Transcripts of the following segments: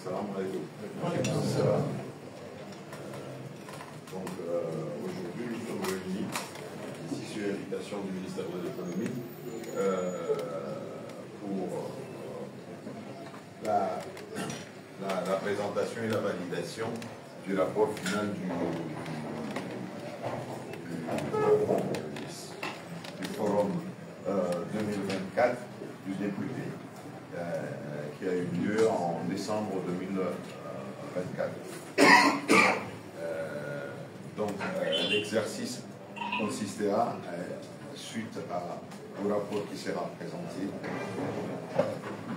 Salam alaikum. Donc aujourd'hui nous sommes réunis ici sur l'invitation du ministère de l'économie pour la présentation et la validation du rapport final du forum 2024 du député qui a eu lieu en décembre 2024. Donc l'exercice consistera, suite au rapport qui sera présenté,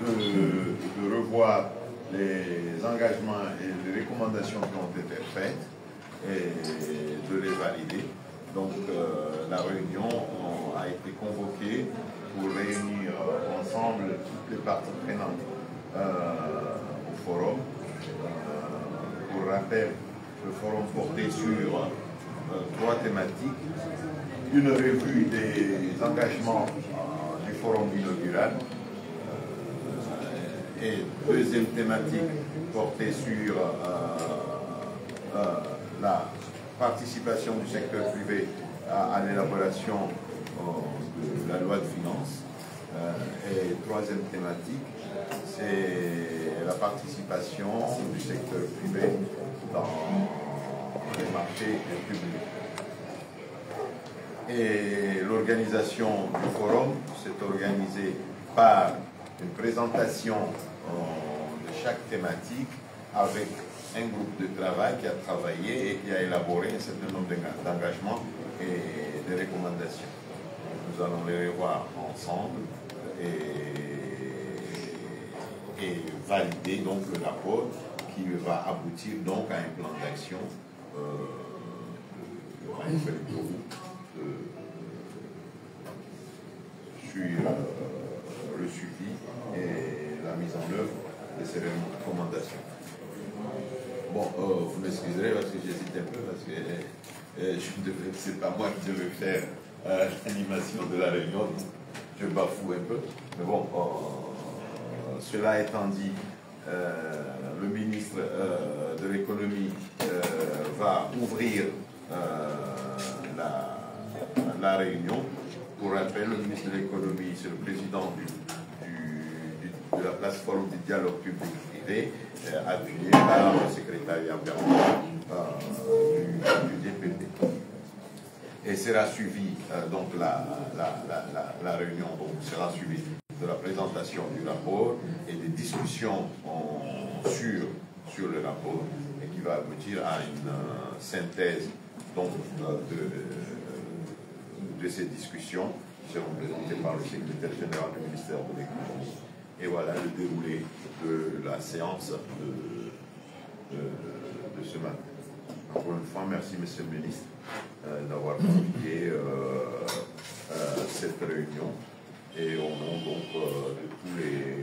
de revoir les engagements et les recommandations qui ont été faites et de les valider. Donc la réunion a été convoquée pour réunir ensemble toutes les parties prenantes au forum. Pour rappel, le forum portait sur 3 thématiques. Une revue des engagements du forum inaugural et deuxième thématique portait sur la participation du secteur privé à l'élaboration de la loi de finances. Et troisième thématique, c'est la participation du secteur privé dans les marchés publics. Et l'organisation du forum s'est organisée par une présentation de chaque thématique avec un groupe de travail qui a travaillé et qui a élaboré un certain nombre d'engagements et de recommandations. Nous allons les revoir ensemble et valider donc le rapport qui va aboutir donc à un plan d'action, à une feuille de route sur le suivi et la mise en œuvre de ces recommandations. Bon, vous m'excuserez parce que j'hésite un peu, parce que c'est pas moi qui devais faire l'animation de la réunion, donc je bafoue un peu. Mais bon, cela étant dit, le ministre de l'économie va ouvrir la réunion. Pour rappel, le ministre de l'économie, c'est le président de la plateforme du dialogue public-privé, appuyé par le secrétariat permanent du DPP. Et sera suivi, donc la réunion sera suivie de la présentation du rapport et des discussions sur le rapport, et qui va aboutir à une synthèse donc, de ces discussions qui seront présentées par le secrétaire général du ministère de l'économie. Et voilà le déroulé de la séance de ce matin. Encore une fois, merci Monsieur le ministre d'avoir convié cette réunion. Et au nom donc de tous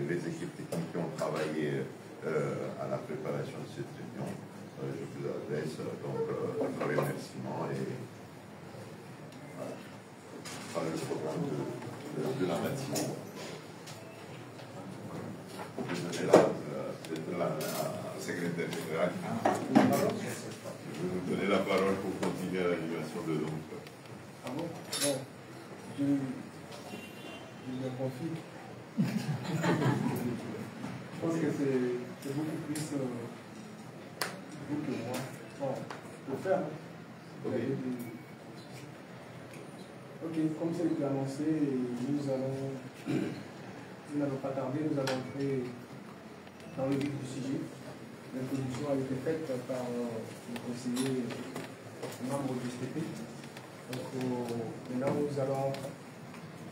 les équipes techniques qui ont travaillé à la préparation de cette réunion, je vous adresse donc un remerciement et par le programme de la matinée. Je vais donner la secrétaire générale. Je vais vous donner la parole pour continuer l'animation de donc. Ah bon? Bon, je profite. que c'est beaucoup plus vous que moi. Bon, le faire. Hein. Ok, comme c'est été annoncé, nous n'allons pas tarder, nous allons entrer dans le vif du sujet. L'introduction a été faite par le conseiller membre du STP. Donc maintenant nous allons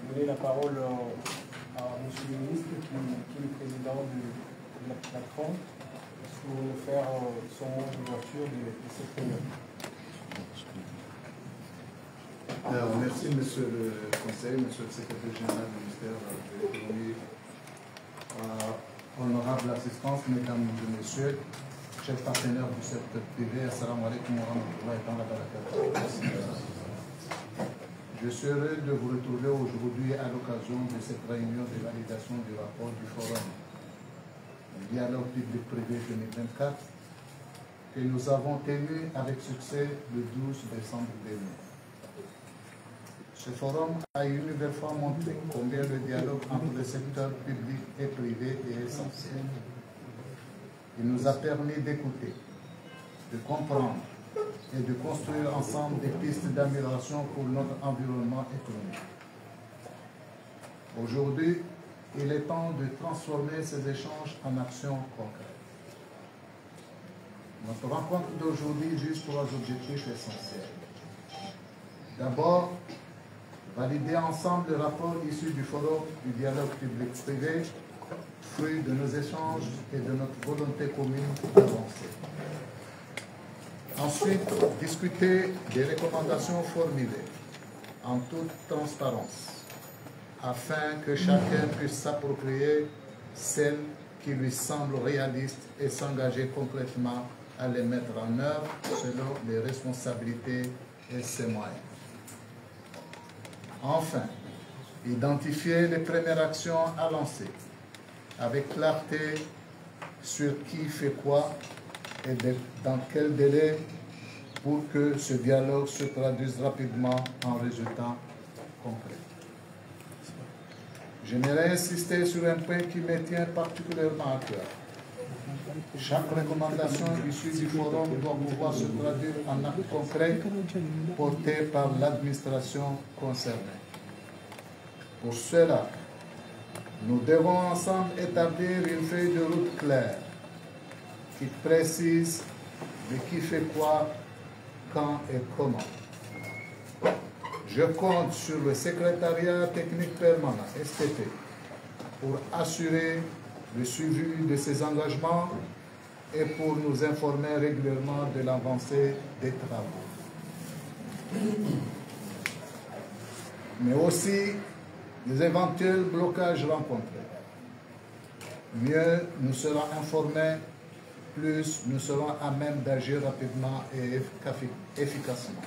donner la parole à M. le ministre qui est le président de la plateforme pour nous faire son mot d'ouverture de cette réunion. Merci Monsieur le Conseil, Monsieur le Secrétaire Général du ministère de l'Économie, honorable assistance, Mesdames et Messieurs, chers partenaires du secteur privé, assalamu alaikum wa rahmatullahi wa barakatuh. Je suis heureux de vous retrouver aujourd'hui à l'occasion de cette réunion de validation du rapport du Forum Dialogue public-privé 2024 que nous avons tenu avec succès le 12 décembre dernier. Ce forum a une nouvelle fois montré combien le dialogue entre le secteur public et privé est essentiel. Il nous a permis d'écouter, de comprendre et de construire ensemble des pistes d'amélioration pour notre environnement économique. Aujourd'hui, il est temps de transformer ces échanges en actions concrètes. Notre rencontre d'aujourd'hui vise trois objectifs essentiels. D'abord, valider ensemble le rapport issu du forum du dialogue public-privé, fruit de nos échanges et de notre volonté commune d'avancer. Ensuite, discuter des recommandations formulées en toute transparence, afin que chacun puisse s'approprier celles qui lui semblent réalistes et s'engager concrètement à les mettre en œuvre selon les responsabilités et ses moyens. Enfin, identifier les premières actions à lancer avec clarté sur qui fait quoi et dans quel délai pour que ce dialogue se traduise rapidement en résultats concrets. J'aimerais insister sur un point qui me tient particulièrement à cœur. Chaque recommandation issue du forum doit pouvoir se traduire en actes concrets portés par l'administration concernée. Pour cela, nous devons ensemble établir une feuille de route claire qui précise de qui fait quoi, quand et comment. Je compte sur le secrétariat technique permanent, STP, pour assurer le suivi de ces engagements et pour nous informer régulièrement de l'avancée des travaux. Mais aussi des éventuels blocages rencontrés. Mieux nous serons informés, plus nous serons à même d'agir rapidement et efficacement.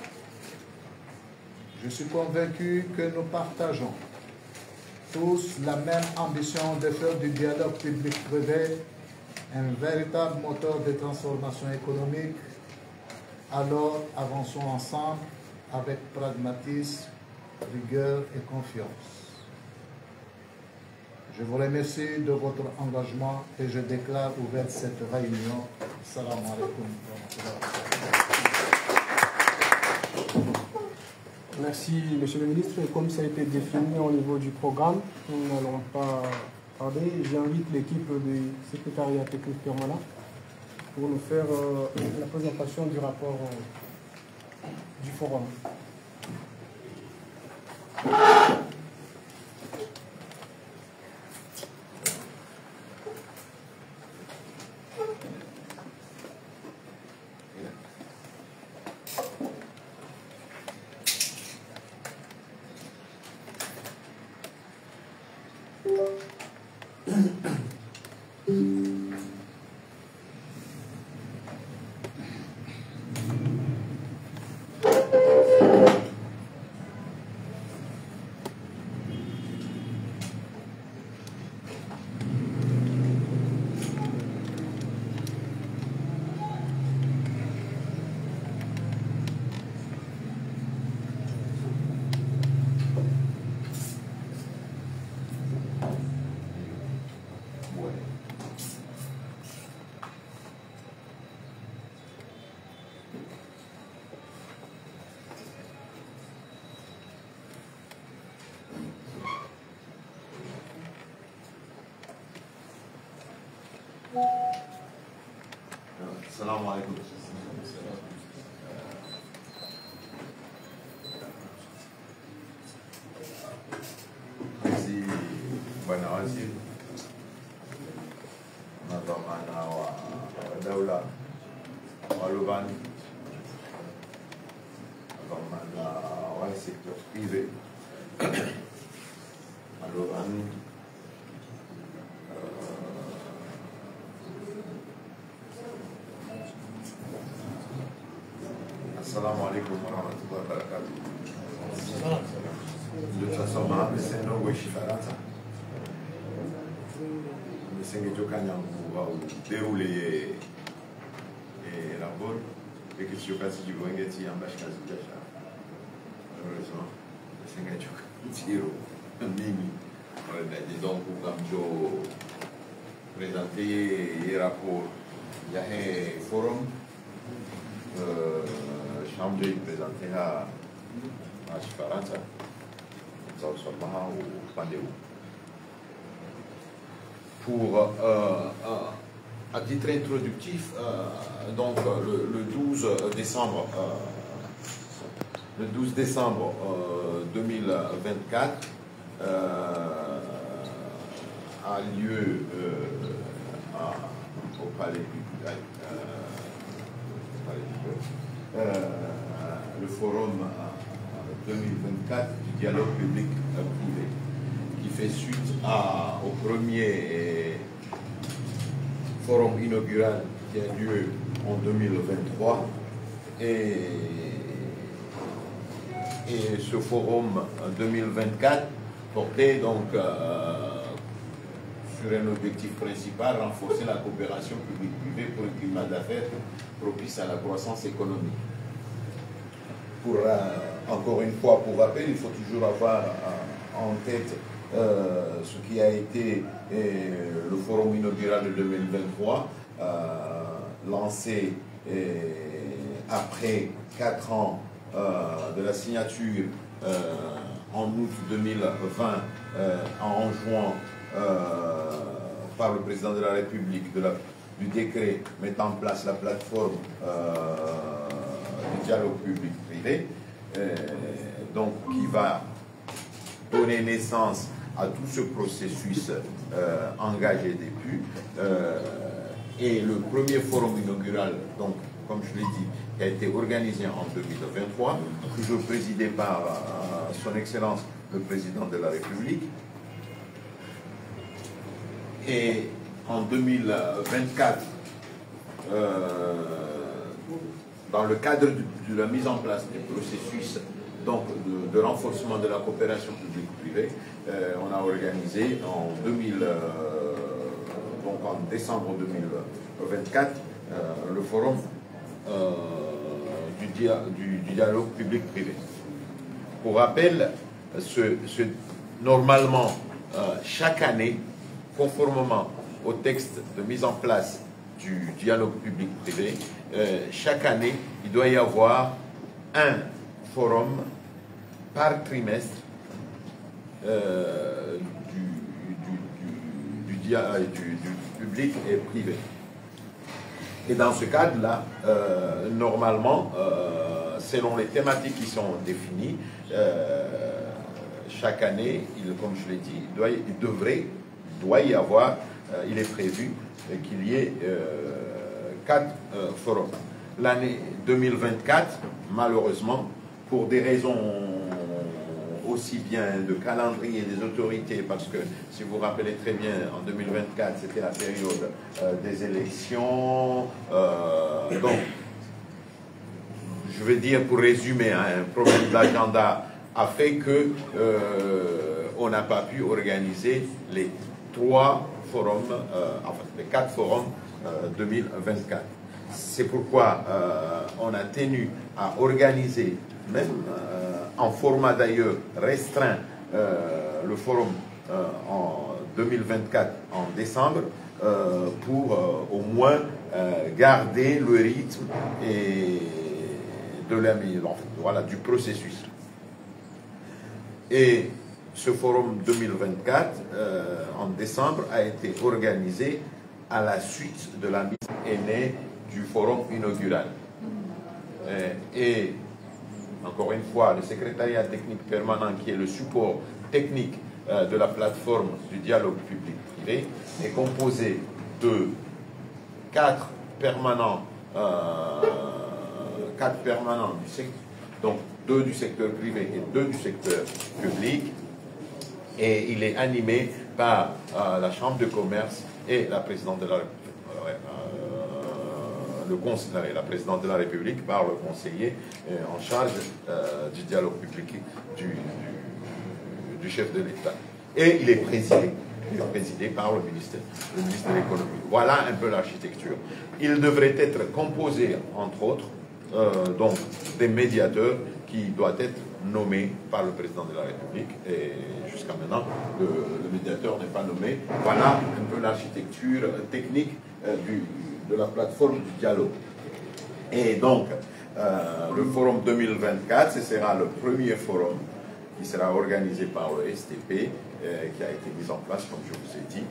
Je suis convaincu que nous partageons tous la même ambition de faire du dialogue public-privé un véritable moteur de transformation économique. Alors avançons ensemble avec pragmatisme, rigueur et confiance. Je vous remercie de votre engagement et je déclare ouverte cette réunion. Salam alaikum. Merci, Monsieur le ministre. Comme ça a été défini au niveau du programme, nous n'allons pas tarder. J'invite l'équipe du secrétariat technique permanent pour nous faire la présentation du rapport du forum. Assalamu alaikum. Merci, Bwana Waziri. Makamana wa daula walubani, makamana wa sektor privé, walubani. Assalamu alaikum wa rahmatullahi wa barakatuh. De toute façon, c'est un nouveau chiffre. C'est que tu as déroulé la bonne et que tu as passé du bon gâteau en bâche quasi déjà. Heureusement, c'est que tu as tiré un mini. Donc, comme je présenté les rapports, il y a un forum. Chambre de présenter à Chifaranta, au Pandéo. Pour, à titre introductif, donc le 12 décembre 2024 a lieu au Palais du le forum 2024 du dialogue public-privé, qui fait suite au premier forum inaugural qui a lieu en 2023. Et ce forum 2024 portait donc sur un objectif principal, renforcer la coopération publique-privée pour un climat d'affaires propice à la croissance économique. Encore une fois, pour rappel, il faut toujours avoir en tête ce qui a été le forum inaugural de 2023, lancé après 4 ans de la signature en août 2020, en juin, par le président de la République du décret mettant en place la plateforme du dialogue public-privé, donc qui va donner naissance à tout ce processus engagé depuis. Et le premier forum inaugural, donc, comme je l'ai dit, qui a été organisé en 2023, toujours présidé par son Excellence le Président de la République. Et en 2024, dans le cadre de la mise en place du processus donc, de renforcement de la coopération publique-privée, on a organisé en décembre 2024 le forum du dialogue public-privé. Pour rappel, normalement, chaque année, conformément au texte de mise en place du dialogue public-privé, chaque année, il doit y avoir un forum par trimestre du public et privé. Et dans ce cadre-là, normalement, selon les thématiques qui sont définies, chaque année, comme je l'ai dit, il est prévu qu'il y ait 4 forums. L'année 2024, malheureusement, pour des raisons aussi bien de calendrier des autorités, parce que si vous vous rappelez très bien, en 2024, c'était la période des élections. Donc, je vais dire, pour résumer, un problème d'agenda a fait que on n'a pas pu organiser les 3 forums, enfin les 4 forums 2024. C'est pourquoi on a tenu à organiser, même en format d'ailleurs restreint, le forum en 2024 en décembre, pour au moins garder le rythme et du processus. Et ce forum 2024 en décembre a été organisé à la suite de la mise est née du forum inaugural. Et encore une fois, le secrétariat technique permanent, qui est le support technique de la plateforme du dialogue public-privé, est composé de 4 permanents du secteur, donc 2 du secteur privé et 2 du secteur public, et il est animé par la Chambre de commerce et la présidente de la la présidente de la République par le conseiller en charge du dialogue public du chef de l'État. Et il est présidé par le ministre de l'économie. Voilà un peu l'architecture. Il devrait être composé, entre autres, donc des médiateurs qui doivent être nommés par le président de la République, et jusqu'à maintenant le médiateur n'est pas nommé. Voilà un peu l'architecture technique de la plateforme du dialogue. Et donc le forum 2024, ce sera le premier forum qui sera organisé par le STP, qui a été mis en place, comme je vous ai dit,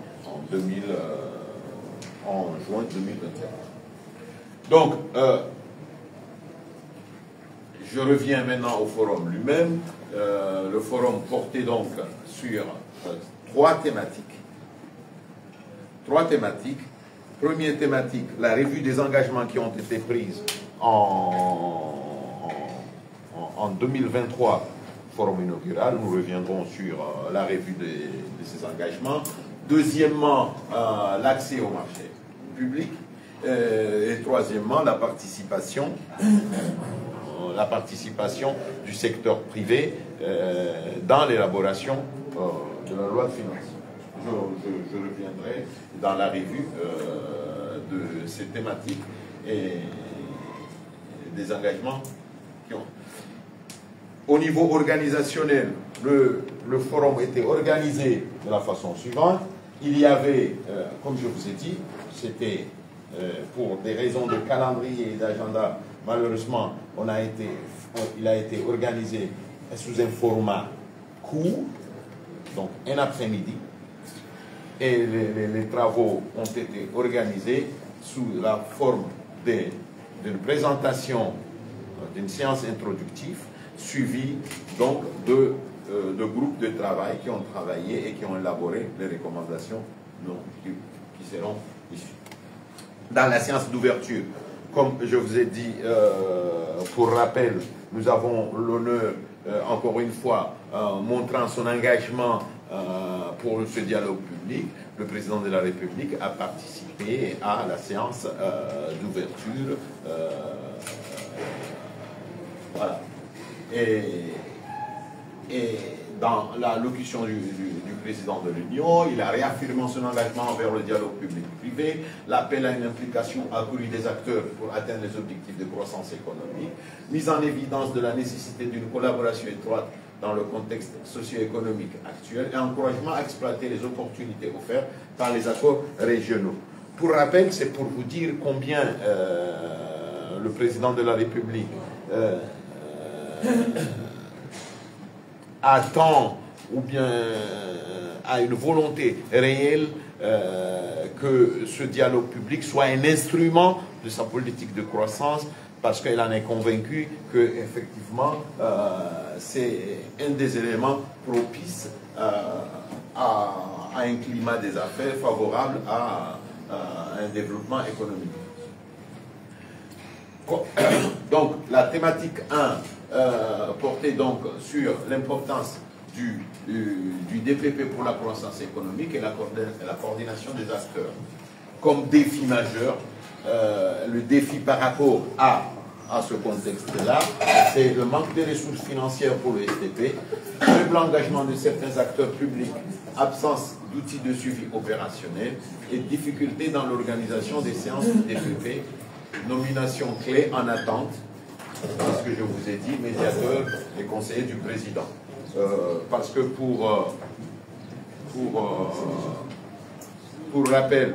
en juin 2024. Donc, je reviens maintenant au forum lui-même. Le forum portait donc sur 3 thématiques. 3 thématiques. Première thématique, la revue des engagements qui ont été pris en 2023, forum inaugural. Nous reviendrons sur la revue de ces engagements. Deuxièmement, l'accès au marché public. Et troisièmement, la participation du secteur privé dans l'élaboration de la loi de finances. Je reviendrai dans la revue de ces thématiques et des engagements qui ont. Au niveau organisationnel, le forum était organisé de la façon suivante. Il y avait, comme je vous ai dit, c'était pour des raisons de calendrier et d'agenda, malheureusement, il a été organisé sous un format court, donc un après-midi. Et les travaux ont été organisés sous la forme d'une présentation, d'une séance introductive, suivie donc de groupes de travail qui ont travaillé et qui ont élaboré les recommandations qui seront issues. Dans la séance d'ouverture, comme je vous ai dit, pour rappel, nous avons l'honneur, encore une fois, montrant son engagement pour ce dialogue public, le président de la République a participé à la séance d'ouverture. Voilà. Et dans la locution du président de l'Union, il a réaffirmé son engagement envers le dialogue public-privé, l'appel à une implication accrue des acteurs pour atteindre les objectifs de croissance économique, mise en évidence de la nécessité d'une collaboration étroite dans le contexte socio-économique actuel et encouragement à exploiter les opportunités offertes par les accords régionaux. Pour rappel, c'est pour vous dire combien le président de la République attend ou bien a une volonté réelle que ce dialogue public soit un instrument de sa politique de croissance, parce qu'elle en est convaincue que effectivement c'est un des éléments propices à un climat des affaires favorable à un développement économique. Donc la thématique 1 portait donc sur l'importance du DPP pour la croissance économique et la coordination des acteurs. Comme défi majeur, le défi par rapport à ce contexte-là, c'est le manque de ressources financières pour le STP, faible engagement de certains acteurs publics, absence d'outils de suivi opérationnel et difficultés dans l'organisation des séances du DPP, nomination clé en attente, parce que je vous ai dit, médiateur et conseiller du président. Parce que pour rappel,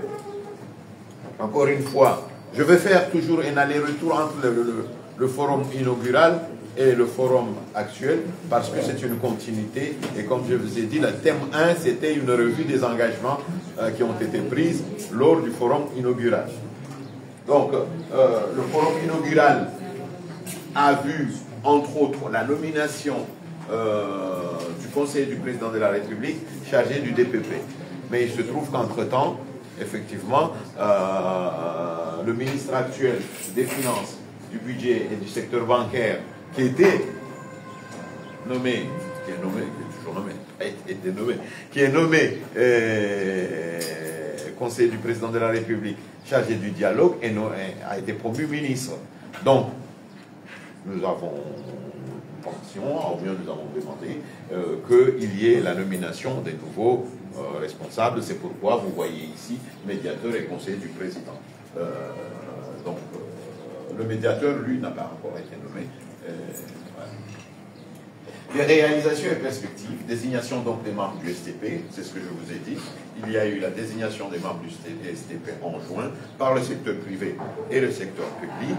encore une fois, je vais faire toujours un aller-retour entre le forum inaugural et le forum actuel, parce que c'est une continuité. Et comme je vous ai dit, le thème 1, c'était une revue des engagements qui ont été pris lors du forum inaugural. Donc, le forum inaugural a vu, entre autres, la nomination du conseiller du président de la République chargé du DPP. Mais il se trouve qu'entre-temps, effectivement, le ministre actuel des Finances, du Budget et du secteur bancaire, qui était nommé, qui est toujours nommé, qui est nommé conseiller du président de la République chargé du dialogue et a été promu ministre. Donc, nous avons pension, ou bien nous avons demandé qu'il y ait la nomination des nouveaux responsables. C'est pourquoi vous voyez ici médiateur et conseiller du président. Donc, le médiateur, lui, n'a pas encore été nommé. Voilà. Les réalisations et perspectives, désignation donc des membres du STP, c'est ce que je vous ai dit. Il y a eu la désignation des membres du STP en juin par le secteur privé et le secteur public.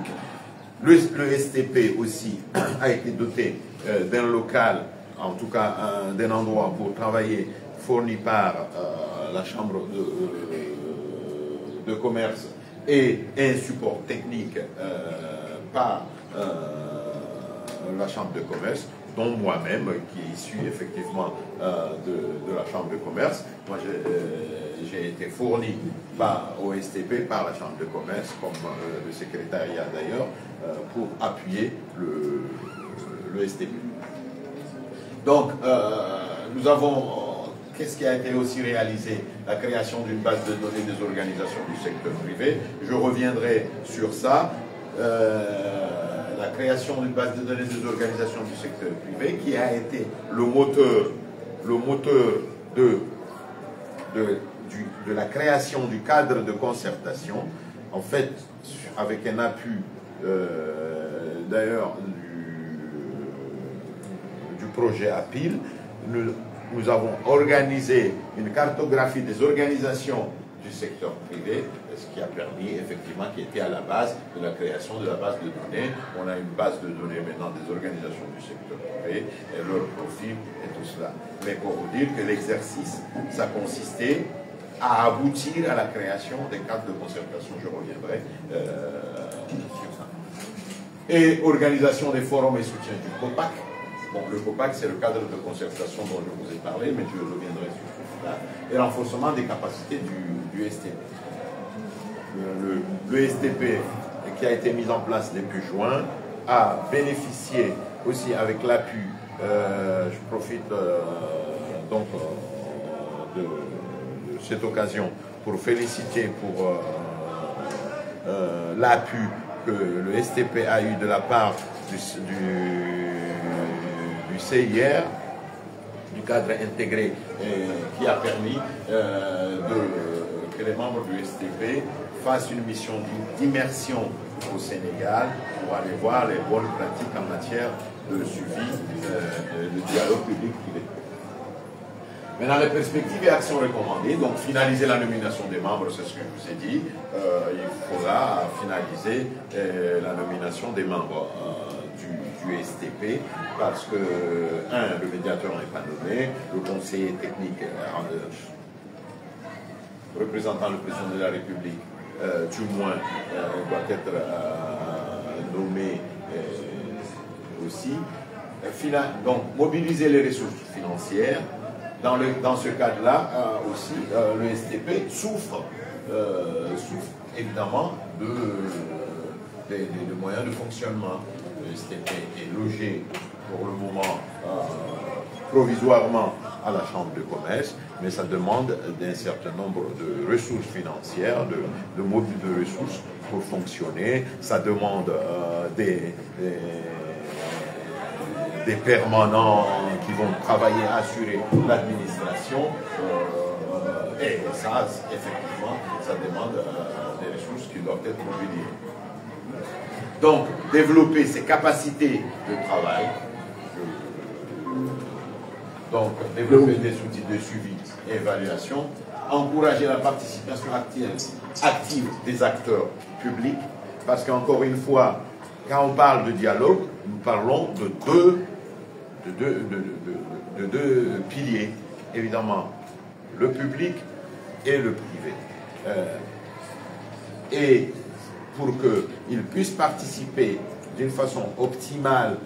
Le STP aussi a été doté d'un local, en tout cas d'un endroit pour travailler, fourni par la Chambre de commerce et un support technique par la Chambre de commerce, dont moi-même, qui est issu effectivement de la Chambre de commerce. Moi, j'ai été fourni au STP par la Chambre de commerce, comme le secrétariat d'ailleurs, pour appuyer le STP. Donc, nous avons, qu'est-ce qui a été aussi réalisé? La création d'une base de données des organisations du secteur privé. Je reviendrai sur ça. La création d'une base de données des organisations du secteur privé qui a été le moteur de la création du cadre de concertation, en fait, avec un appui d'ailleurs du projet APIL, nous avons organisé une cartographie des organisations du secteur privé, ce qui a permis effectivement, qui était à la base de la création de la base de données. On a une base de données maintenant des organisations du secteur privé et leur profil et tout cela. Mais pour vous dire que l'exercice, ça consistait à aboutir à la création des cadres de concertation. Je reviendrai sur ça. Et organisation des forums et soutien du COPAC. Bon, le COPAC, c'est le cadre de concertation dont je vous ai parlé, mais je reviendrai sur cela. Et renforcement des capacités du STP. Le STP, qui a été mis en place depuis juin, a bénéficié aussi avec l'appui, je profite donc de cette occasion pour féliciter pour l'appui que le STP a eu de la part du CIR, du cadre intégré, qui a permis que les membres du STP fassent une mission d'immersion au Sénégal pour aller voir les bonnes pratiques en matière de suivi de dialogue public-privé. Maintenant, les perspectives et actions recommandées, donc finaliser la nomination des membres, c'est ce que je vous ai dit. Il faudra finaliser la nomination des membres du STP parce que, le médiateur n'est pas nommé, le conseiller technique représentant le président de la République, du moins, doit être nommé aussi. Donc, mobiliser les ressources financières. Dans ce cadre-là, aussi, le STP souffre évidemment des moyens de fonctionnement. Le STP est logé pour le moment provisoirement à la Chambre de commerce, mais ça demande d'un certain nombre de ressources financières, de modules de ressources pour fonctionner. Ça demande des permanents qui vont travailler à assurer l'administration. Et ça, effectivement, ça demande des ressources qui doivent être mobilisées. Donc, développer ses capacités de travail. Donc, développer des outils de suivi et évaluation. Encourager la participation active des acteurs publics. Parce qu'encore une fois, quand on parle de dialogue, nous parlons de deux piliers, évidemment, le public et le privé. Et pour qu'ils puissent participer d'une façon optimale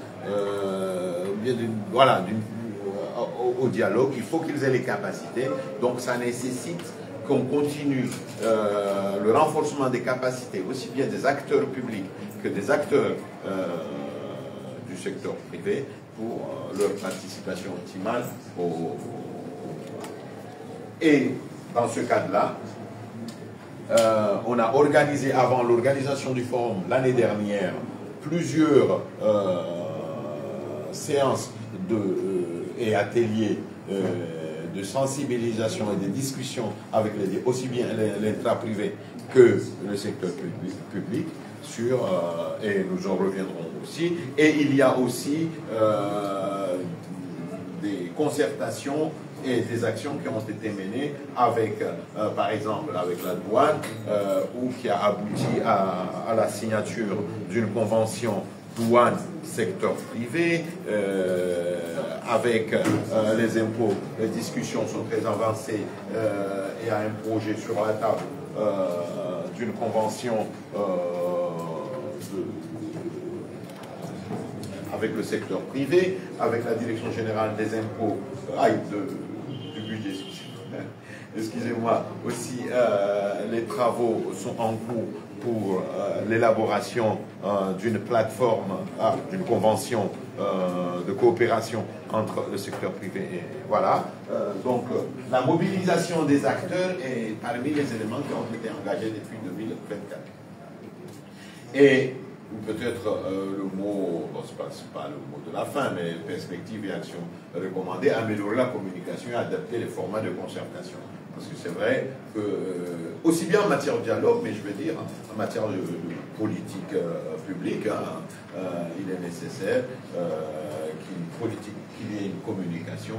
au dialogue, il faut qu'ils aient les capacités. Donc ça nécessite qu'on continue le renforcement des capacités, aussi bien des acteurs publics que des acteurs du secteur privé, pour leur participation optimale Et dans ce cadre-là, on a organisé, avant l'organisation du forum l'année dernière, plusieurs séances et ateliers de sensibilisation et de discussion avec aussi bien l'intra-privé que le secteur public et nous en reviendrons aussi. Et il y a aussi des concertations et des actions qui ont été menées avec, par exemple, avec la douane, ou qui a abouti à la signature d'une convention douane secteur privé, avec les impôts. Les discussions sont très avancées et à un projet sur la table d'une convention avec le secteur privé, avec la Direction générale des impôts, du budget, excusez-moi, aussi les travaux sont en cours pour l'élaboration d'une plateforme, d'une convention de coopération entre le secteur privé et voilà. Donc la mobilisation des acteurs est parmi les éléments qui ont été engagés depuis 2024. Et peut-être le mot, bon, c'est pas le mot de la fin, mais perspective et action recommandée, améliorer la communication et adapter les formats de concertation. Parce que c'est vrai que, aussi bien en matière de dialogue, mais je veux dire, en matière de politique publique, il est nécessaire qu'il y ait une communication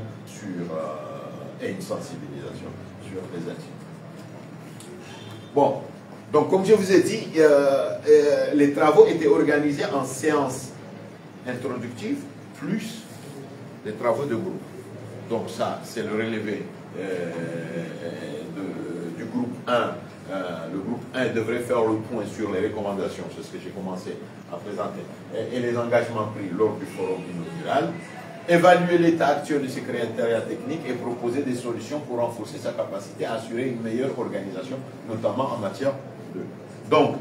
et une sensibilisation sur les actions. Bon. Donc, comme je vous ai dit, les travaux étaient organisés en séance introductive, plus les travaux de groupe. Donc ça, c'est le relevé du groupe 1. Le groupe 1 devrait faire le point sur les recommandations, c'est ce que j'ai commencé à présenter, et les engagements pris lors du forum inaugural. Évaluer l'état actuel du secrétariat technique et proposer des solutions pour renforcer sa capacité à assurer une meilleure organisation, notamment en matière de... Donc,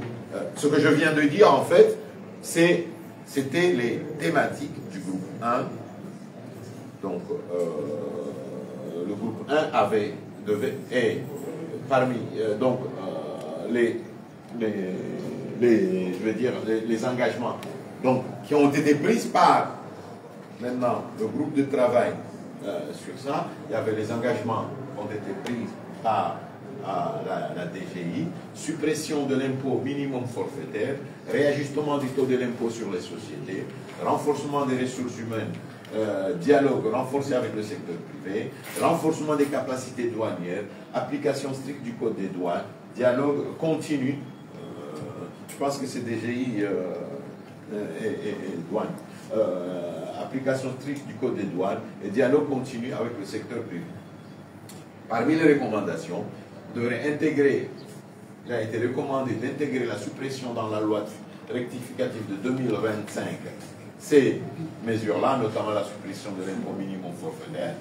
ce que je viens de dire, en fait, c'était les thématiques du groupe 1. Donc, le groupe 1 et parmi les engagements donc, qui ont été pris par maintenant le groupe de travail sur ça. Il y avait les engagements qui ont été pris par la DGI, suppression de l'impôt minimum forfaitaire, réajustement du taux de l'impôt sur les sociétés, renforcement des ressources humaines, dialogue renforcé avec le secteur privé, renforcement des capacités douanières, application stricte du code des douanes, dialogue continu, je pense que c'est DGI et douane, application stricte du code des douanes et dialogue continu avec le secteur privé. Parmi les recommandations, il a été recommandé d'intégrer la suppression dans la loi rectificative de 2025 ces mesures-là, notamment la suppression de l'impôt minimum forfaitaire,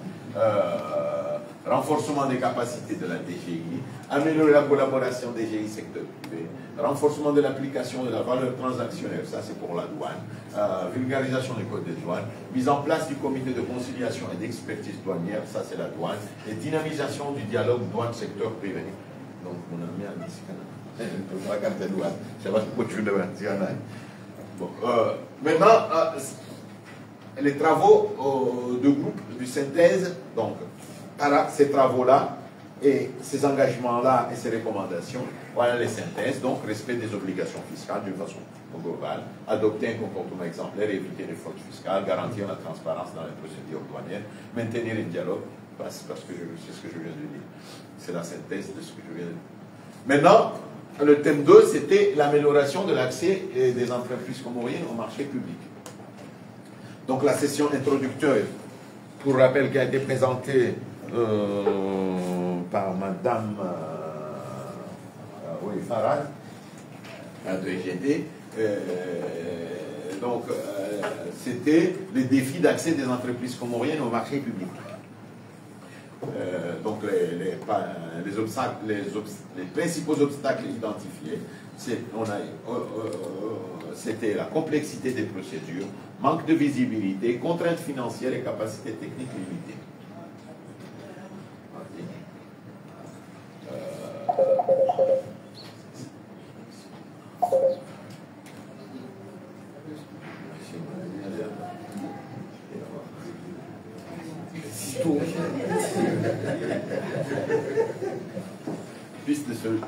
renforcement des capacités de la DGI, améliorer la collaboration DGI secteur privé, renforcement de l'application de la valeur transactionnelle, ça c'est pour la douane, vulgarisation du code des douanes, mise en place du comité de conciliation et d'expertise douanière, ça c'est la douane, et dynamisation du dialogue douane-secteur privé. Donc on a mis un disque. Bon, maintenant, les travaux de groupe de synthèse, donc par ces travaux-là et ces engagements-là et ces recommandations, voilà les synthèses, donc respect des obligations fiscales d'une façon globale, adopter un comportement exemplaire, éviter les fraudes fiscales, garantir la transparence dans les procédures douanières, maintenir un dialogue, parce que c'est ce que je viens de dire. C'est la synthèse de ce que je viens de dire. Maintenant, Le thème 2, c'était l'amélioration de l'accès des entreprises comoriennes au marché public. Donc la session introducteur, pour rappel, qui a été présentée par Madame Farad de EGT, c'était les défis d'accès des entreprises comoriennes au marché public. Donc les principaux obstacles identifiés, c'était la complexité des procédures, manque de visibilité, contraintes financières et capacités techniques limitées.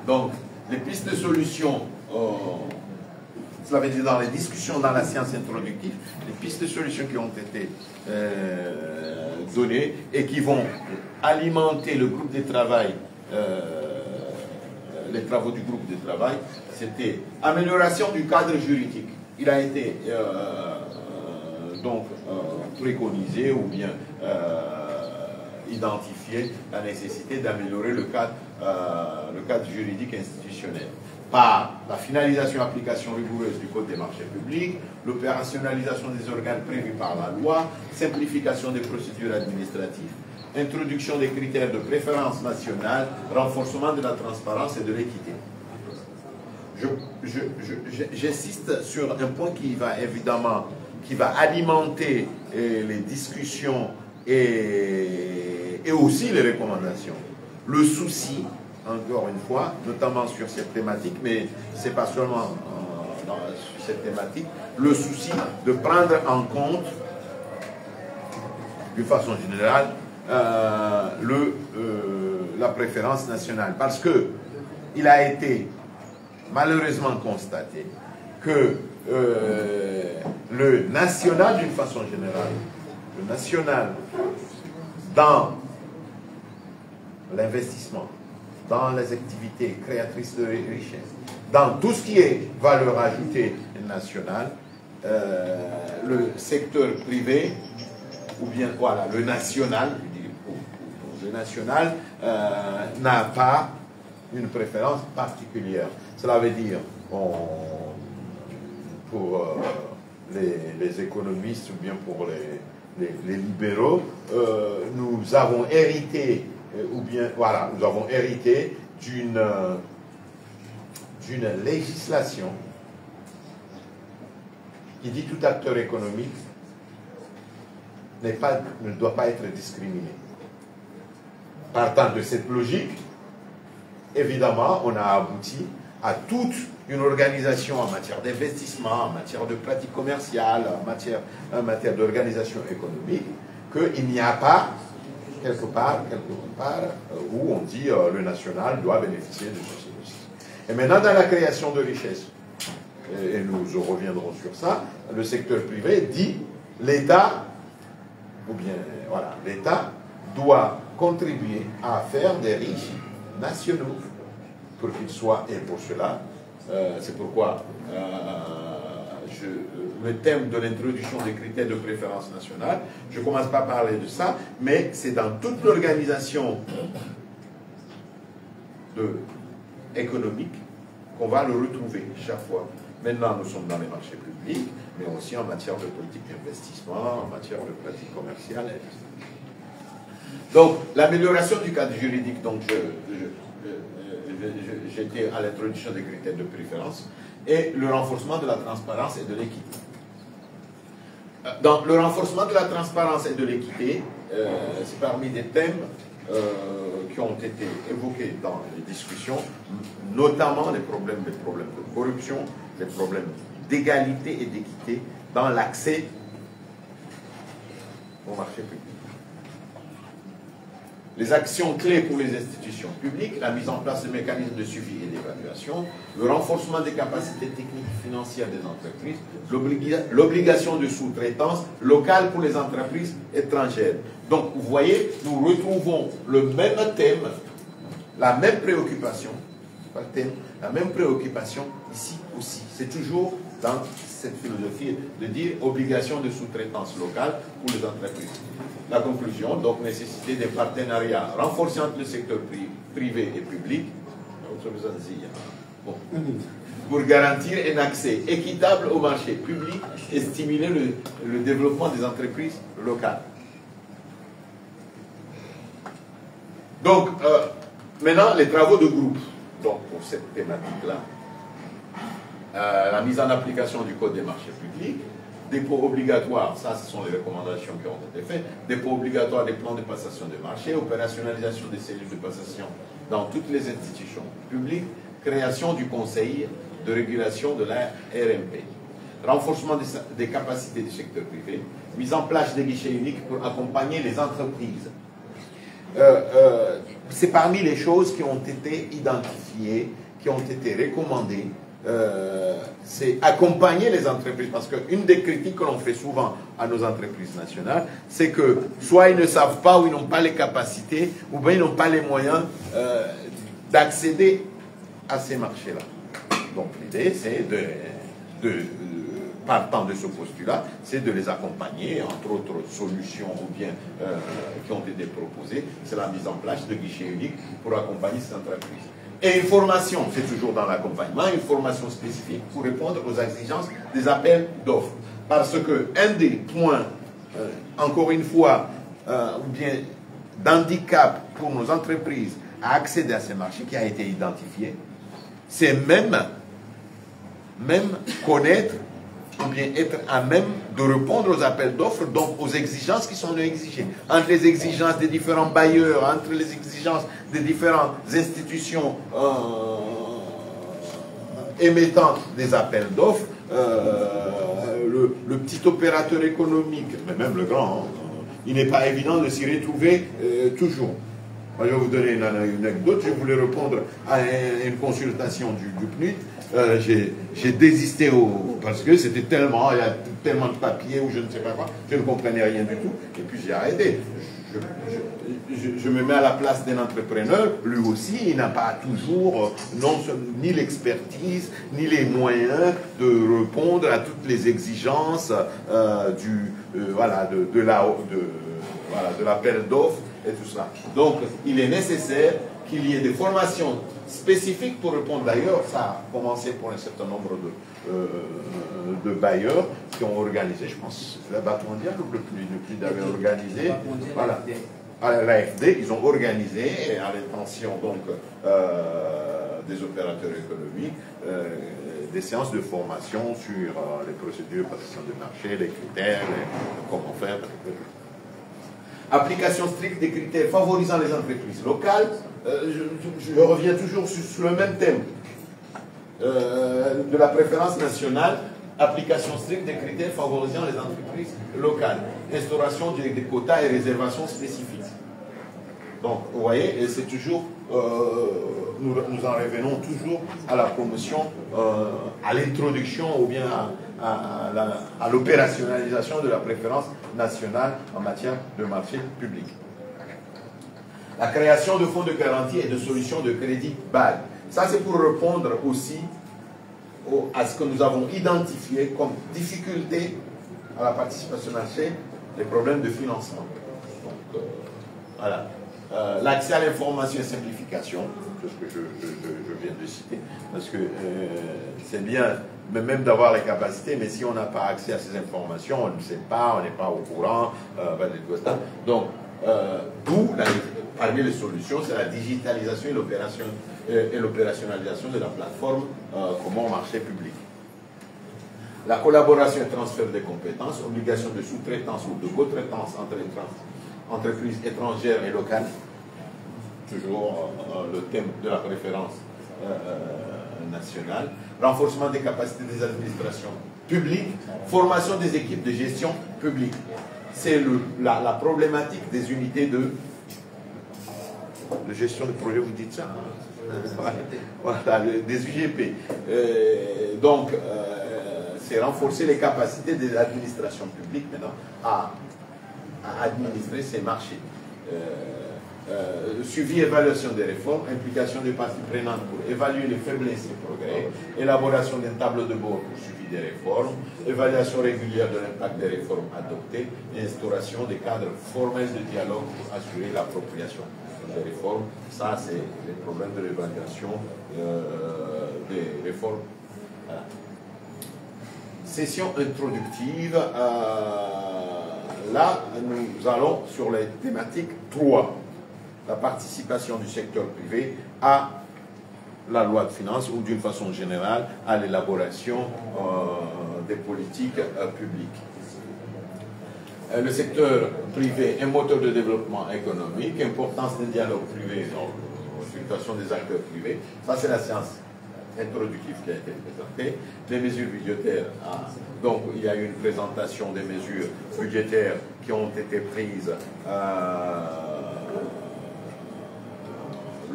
Donc, les pistes de solution, cela veut dire dans les discussions dans la séance introductive, les pistes de solution qui ont été données et qui vont alimenter le groupe de travail, les travaux du groupe de travail, c'était amélioration du cadre juridique. Il a été préconisé ou bien identifié la nécessité d'améliorer le cadre juridique institutionnel par la finalisation et application rigoureuse du Code des marchés publics, l'opérationnalisation des organes prévus par la loi, simplification des procédures administratives, introduction des critères de préférence nationale, renforcement de la transparence et de l'équité. J'insiste sur un point qui va alimenter les discussions et aussi les recommandations. Le souci, encore une fois, notamment sur cette thématique, mais ce n'est pas seulement sur cette thématique, le souci de prendre en compte, d'une façon générale, la préférence nationale. Parce que il a été malheureusement constaté que le national, d'une façon générale, le national, dans l'investissement, dans les activités créatrices de richesse, dans tout ce qui est valeur ajoutée nationale, le secteur privé, ou bien voilà, le national, je dis, le national n'a pas une préférence particulière. Cela veut dire, pour les économistes ou bien pour les libéraux, nous avons hérité, nous avons hérité d'une législation qui dit tout acteur économique ne doit pas être discriminé. Partant de cette logique, évidemment, on a abouti à toute une organisation en matière d'investissement, en matière de pratiques commerciales, en matière d'organisation économique, qu'il n'y a pas quelque part où on dit le national doit bénéficier de ceci. Et maintenant, dans la création de richesse, et nous reviendrons sur ça, le secteur privé dit l'État, ou bien voilà, l'État doit contribuer à faire des riches nationaux pour qu'ils soient, et pour cela, c'est pourquoi le thème de l'introduction des critères de préférence nationale, je ne commence pas à parler de ça, mais c'est dans toute l'organisation économique qu'on va le retrouver chaque fois. Maintenant, nous sommes dans les marchés publics, mais aussi en matière de politique d'investissement, en matière de pratique commerciale, etc. Donc, l'amélioration du cadre juridique, donc j'étais à l'introduction des critères de préférence, et le renforcement de la transparence et de l'équité. Dans le renforcement de la transparence et de l'équité, c'est parmi des thèmes qui ont été évoqués dans les discussions, notamment les problèmes de corruption, les problèmes d'égalité et d'équité dans l'accès au marché public. Les actions clés pour les institutions publiques, la mise en place de mécanismes de suivi et d'évaluation, le renforcement des capacités techniques et financières des entreprises, l'obligation de sous-traitance locale pour les entreprises étrangères. Donc, vous voyez, nous retrouvons le même thème, la même préoccupation pas le thème, la même préoccupation ici aussi. C'est toujours dans cette philosophie de dire obligation de sous-traitance locale pour les entreprises. La conclusion, donc nécessité des partenariats renforcés entre le secteur privé et public, bon, pour garantir un accès équitable au marché public et stimuler le développement des entreprises locales. Donc, maintenant, les travaux de groupe. Donc, pour cette thématique-là, la mise en application du Code des marchés publics, dépôt obligatoire, ça, ce sont les recommandations qui ont été faites, dépôt obligatoire des plans de passation de marché, opérationnalisation des cellules de passation dans toutes les institutions publiques, création du conseil de régulation de la RMP, renforcement des capacités du secteur privé, mise en place des guichets uniques pour accompagner les entreprises. C'est parmi les choses qui ont été identifiées, qui ont été recommandées. C'est accompagner les entreprises, parce qu'une des critiques que l'on fait souvent à nos entreprises nationales, c'est que soit ils ne savent pas ou ils n'ont pas les capacités, ou bien ils n'ont pas les moyens d'accéder à ces marchés-là. Donc l'idée, c'est partant de ce postulat, c'est de les accompagner, entre autres solutions ou bien qui ont été proposées, c'est la mise en place de guichets uniques pour accompagner ces entreprises. Et une formation, c'est toujours dans l'accompagnement, une formation spécifique pour répondre aux exigences des appels d'offres. Parce que un des points, encore une fois, ou bien d'handicap pour nos entreprises à accéder à ces marchés qui a été identifié, c'est même connaître ou bien être à même de répondre aux appels d'offres, donc aux exigences qui sont exigées. Entre les exigences des différents bailleurs, entre les exigences des différentes institutions émettant des appels d'offres, le petit opérateur économique, mais même le grand, il n'est pas évident de s'y retrouver toujours. Moi, je vais vous donner une anecdote. Je voulais répondre à une consultation du PNUD. J'ai désisté parce que c'était tellement, il y a tellement de papiers ou je ne sais pas quoi, je ne comprenais rien du tout. Et puis j'ai arrêté. Je me mets à la place d'un entrepreneur, lui aussi, il n'a pas toujours ni l'expertise, ni les moyens de répondre à toutes les exigences de l'appel d'offres et tout ça. Donc, il est nécessaire qu'il y ait des formations spécifiques pour répondre. D'ailleurs, ça a commencé pour un certain nombre de bailleurs qui ont organisé, je pense, la Banque mondiale ou le PNUD avait organisé, voilà, à l'AFD, ils ont organisé à l'intention donc des opérateurs économiques des séances de formation sur les procédures de passation de marché, les critères, comment faire. Application stricte des critères favorisant les entreprises locales. Je reviens toujours sur le même thème de la préférence nationale. Application stricte des critères favorisant les entreprises locales. Instauration des quotas et réservations spécifiques. Donc, vous voyez, c'est toujours, nous en revenons toujours à la promotion, à l'introduction ou bien à l'opérationnalisation de la préférence nationale en matière de marché public. La création de fonds de garantie et de solutions de crédit BAD. Ça, c'est pour répondre aussi à ce que nous avons identifié comme difficulté à la participation au marché, les problèmes de financement. Donc, voilà. L'accès à l'information et simplification, c'est ce que je viens de citer, parce que c'est bien même d'avoir les capacités, mais si on n'a pas accès à ces informations, on ne sait pas, on n'est pas au courant, donc d'où, parmi les solutions, c'est la digitalisation et l'opérationnalisation de la plateforme commun marché public. La collaboration et transfert des compétences, obligation de sous-traitance ou de co-traitance entre entreprises étrangères et locales, toujours le thème de la préférence nationale, renforcement des capacités des administrations publiques, formation des équipes de gestion publique. C'est la problématique des unités de gestion de projet, vous dites ça, voilà, des UGP. Donc, c'est renforcer les capacités des administrations publiques maintenant à administrer ces marchés. suivi, évaluation des réformes, implication des parties prenantes pour évaluer les faiblesses et progrès, élaboration d'un tableau de bord pour suivi des réformes, évaluation régulière de l'impact des réformes adoptées et instauration des cadres formels de dialogue pour assurer l'appropriation des réformes. Ça, c'est les problèmes de l'évaluation des réformes. Voilà. Session introductive. Là, nous allons sur les thématiques 3. La participation du secteur privé à la loi de finances ou d'une façon générale à l'élaboration des politiques publiques. Le secteur privé est moteur de développement économique, importance des dialogues privés dans la situation des acteurs privés. Ça, c'est la séance introductive qui a été présentée. Les mesures budgétaires, donc il y a eu une présentation des mesures budgétaires qui ont été prises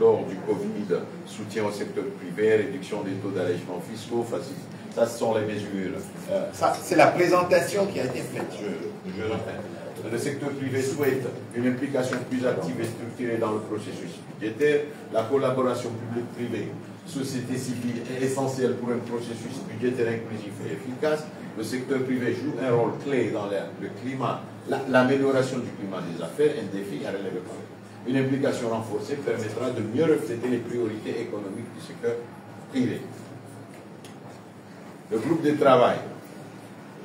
lors du Covid, soutien au secteur privé, réduction des taux d'allègement fiscaux, ça ce sont les mesures. Ça, c'est la présentation qui a été faite, je répète. Le secteur privé souhaite une implication plus active et structurée dans le processus budgétaire. La collaboration publique-privée, société civile est essentielle pour un processus budgétaire inclusif et efficace. Le secteur privé joue un rôle clé dans le climat, l'amélioration du climat des affaires, un défi à relever. Une implication renforcée permettra de mieux refléter les priorités économiques du secteur privé. Le groupe de travail,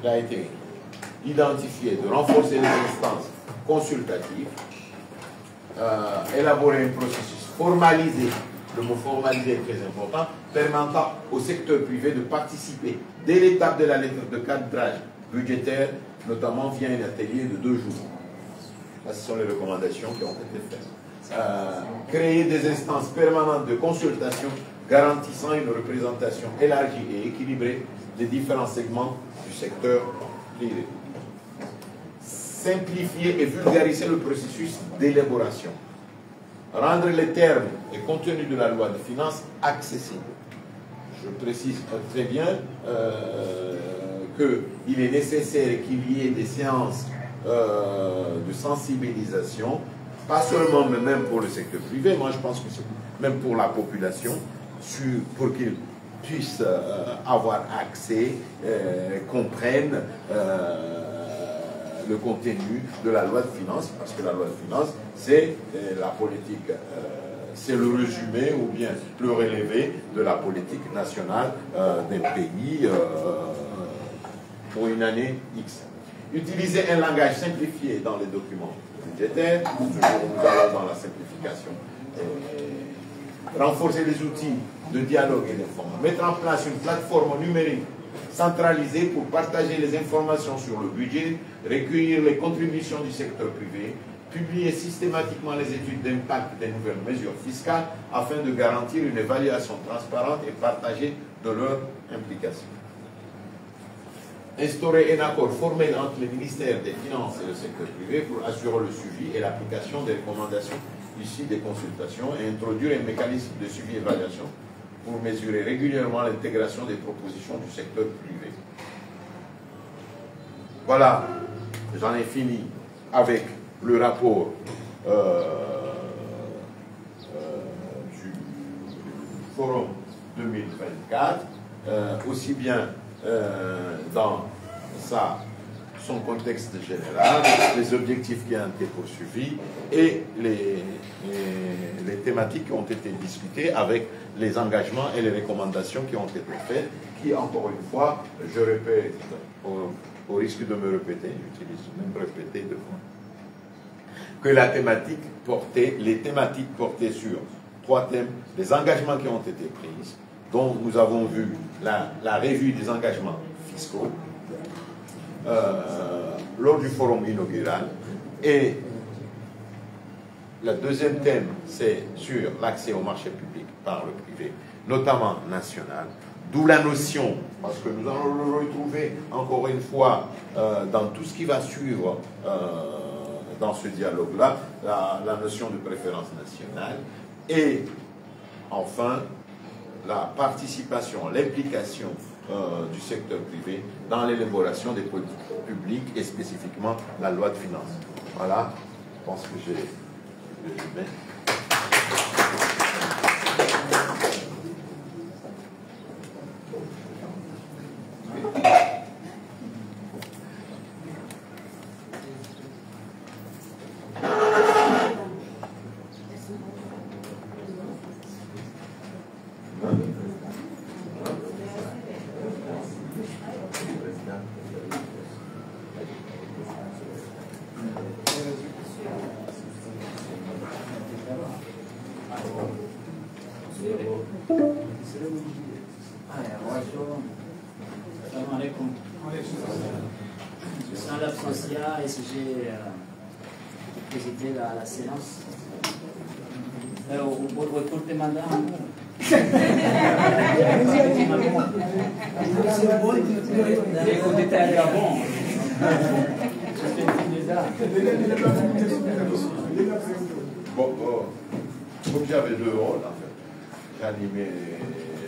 il a été identifié de renforcer les instances consultatives, élaborer un processus formalisé, le mot formalisé est très important, permettant au secteur privé de participer dès l'étape de la lettre de cadrage budgétaire, notamment via un atelier de 2 jours. Ça, ce sont les recommandations qui ont été faites. Créer des instances permanentes de consultation garantissant une représentation élargie et équilibrée des différents segments du secteur privé. Simplifier et vulgariser le processus d'élaboration. Rendre les termes et contenus de la loi de finances accessibles. Je précise très bien qu'il est nécessaire qu'il y ait des séances de sensibilisation, pas seulement, mais même pour le secteur privé. Moi, je pense que c'est même pour la population, pour qu'ils puissent avoir accès, comprennent le contenu de la loi de finances, parce que la loi de finances, c'est la politique, c'est le résumé ou bien le relevé de la politique nationale d'un pays pour une année X. Utiliser un langage simplifié dans les documents budgétaires, nous allons dans la simplification. Renforcer les outils de dialogue et d'information. Mettre en place une plateforme numérique centralisée pour partager les informations sur le budget, recueillir les contributions du secteur privé, publier systématiquement les études d'impact des nouvelles mesures fiscales afin de garantir une évaluation transparente et partagée de leur implication. Instaurer un accord formel entre le ministère des Finances et le secteur privé pour assurer le suivi et l'application des recommandations issues des consultations et introduire un mécanisme de suivi et évaluation pour mesurer régulièrement l'intégration des propositions du secteur privé. Voilà, j'en ai fini avec le rapport du Forum 2024, aussi bien dans son contexte général, les objectifs qui ont été poursuivis et les thématiques qui ont été discutées avec les engagements et les recommandations qui ont été faites, qui, encore une fois, je répète, au risque de me répéter, j'utilise même répéter deux fois, que les thématiques portaient sur 3 thèmes, les engagements qui ont été pris, dont nous avons vu la revue des engagements fiscaux lors du forum inaugural, et le deuxième thème, c'est sur l'accès au marché public par le privé, notamment national, d'où la notion, parce que nous allons le retrouver encore une fois dans tout ce qui va suivre dans ce dialogue-là, la notion de préférence nationale, et enfin la participation, l'implication du secteur privé dans l'élaboration des politiques publiques et spécifiquement la loi de finances. Voilà, je pense que j'ai humaine. Sans l'absentia, est-ce que j'ai présidé la séance? Écoutez, madame. Écoutez, elle est bon. Bon, comme j'avais deux rôles, en fait, j'animais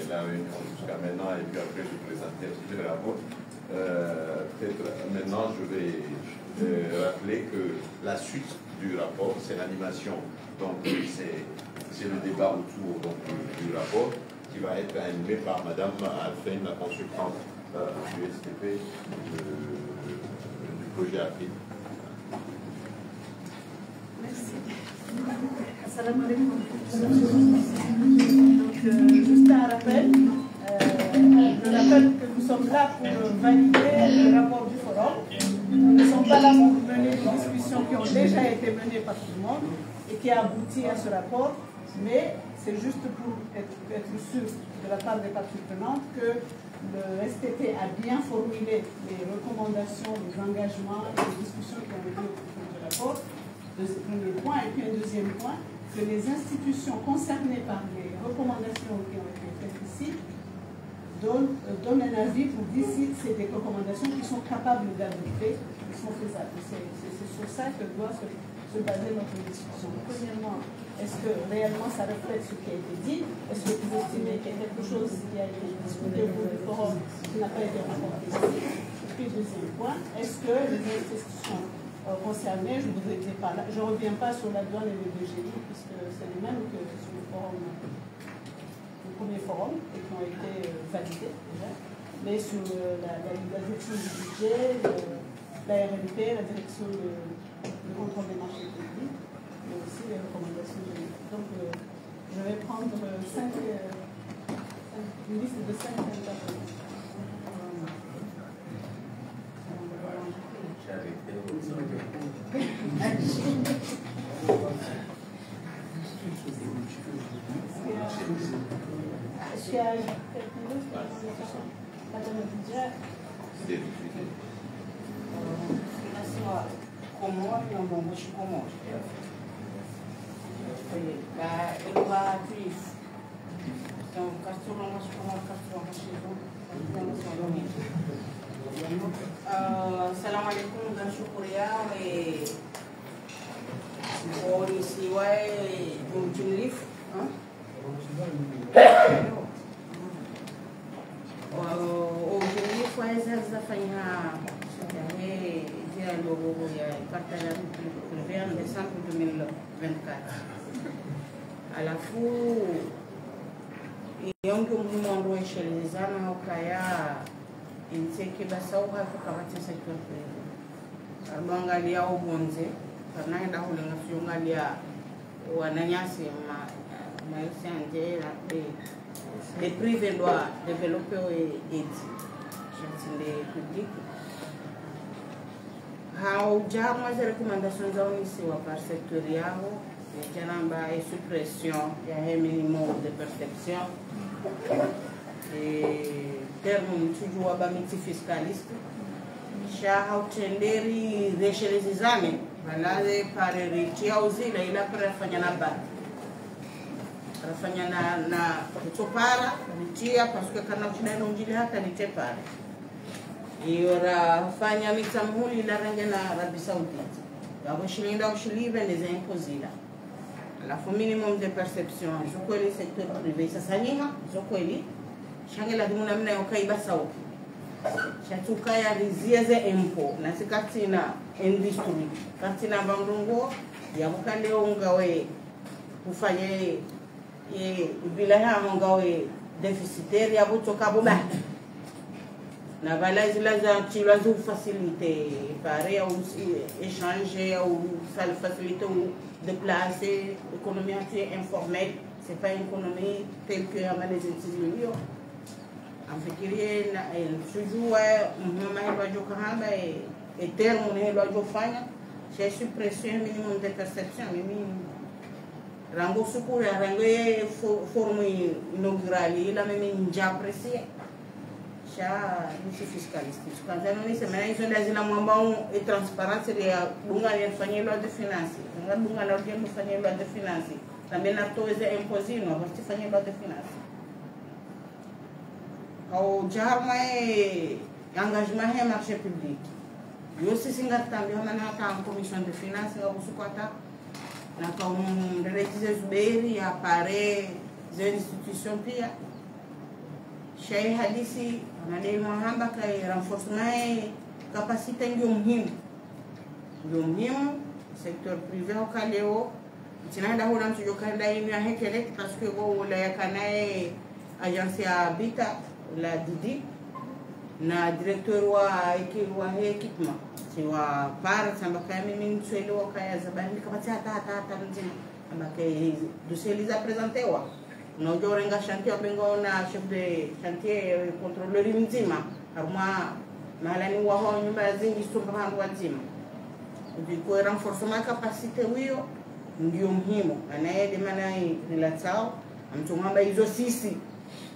la réunion jusqu'à maintenant et puis après je présentais le rapport. Peut-être maintenant je vais rappeler que la suite du rapport, c'est l'animation. Donc c'est le débat autour donc, du rapport qui va être animé par Madame Alphen, la consultante du STP du projet API. Merci. Assalamu alaikum. Donc, juste un rappel. Je rappelle que nous sommes là pour valider le rapport du forum. Nous ne sommes pas là pour mener des discussions qui ont déjà été menées par tout le monde et qui a abouti à ce rapport, mais c'est juste pour être sûr de la part des parties prenantes que le STT a bien formulé les recommandations, les engagements et les discussions qui ont été au cours du rapport. C'est le premier point. Et puis un deuxième point, que les institutions concernées par les recommandations qui ont été faites ici donnent un avis pour dire si c'est des recommandations qui sont capables d'adopter, qui sont faisables. C'est sur ça que doit se baser notre discussion. Premièrement, est-ce que réellement ça reflète ce qui a été dit? Est-ce que vous estimez qu'il y a quelque chose qui a été discuté au cours du forum qui n'a pas été rapporté ici? Et puis deuxième point, est-ce que les institutions concernées, je ne vous ai pas là, je ne reviens pas sur la douane et le DGI, puisque c'est les mêmes que sur le forum, le premier forum, et qui ont été validés déjà, mais sur la direction du budget, la RNP, la direction du contrôle des marchés publics, mais aussi les recommandations de l'État. Donc, je vais prendre une liste de 5 intervenants. Est-ce qu'il y a quelqu'un d'autre? Madame Abidja. Salam alaikum dan syukuria siwai jumlif jumlif zafanya dialogo ya partenariat privé en décembre 2024 alafu yonke umuntu weshelezana ukaya inseki basauha kukamati sector privé alwangalia ubonze kanaenda hulenga fiungalia wananyasi maisha les privés doivent développer et les publics. Haujamwa za recommandations zao ni par secteur yao janamba et suppression ya minimum de perception et terme toujours abamiti fiscaliste sha hautenderi reshelezizane balaze pare ritia uzila ila prefanya na ba rafanya na kutopara ritia parce que kana kudana unjili hata nitepare iora fanya mitamhuli la rangi na Arabie Saoudite yabo shilinda ushilive les impôts là alafu minimum de perception zokweli secteur privé sasa nyinga zokweli shangela dumuna mna yokaiba sauki shatukaya rizieze impôt na sikatina industry katina bangungo ya mkande ungawe ufanye wilaya ungawe déficitaire ya kutoka boba na balazi la zantilo zu faciliter pare ou échanger ou faciliter ou déplacer économie informelle c'est pas une économie telle que à les États-Unis amfikirie na sujua mhoma hilo ajokahamba terme hilo ajofanya c'est suppression minimum de perception mimi rango sukuru ya rango forme inaugurale ila mimi nja apprécier cha nchi fiscaliste kwanza nini sema hizo lazima mwamba et transparence ya bunga yafanyia loi de finance bunga la yafanyia loi de finance também na toza imposino wasifanyia loi de finance au jarma engagement é marché public yo sisi ngatambi hamana ta commission de finance ngabusukwata na kwa ndelezize zuberi apare za institution pia shay hadisi anadai mahamba kai renforcement capacité ndio muhimu secteur privé ukaleo tinaenda hula mtu jokanda inu ya hekele parce que go wala yakanae agence ya Habitat la Didi na directeur wa ekipma si wa para samba kama mimi mswele wa kaya zabani kapati hata mzima ambake doseliza presentewa na ujorenga chantier bengo na chef de chantier contrôleur mzima arma malani wa ho nyumba zingi stumba handu wazima kwa renforcement capacité hiyo ndio muhimu anaye maana nilatao mtungamba hizo sisi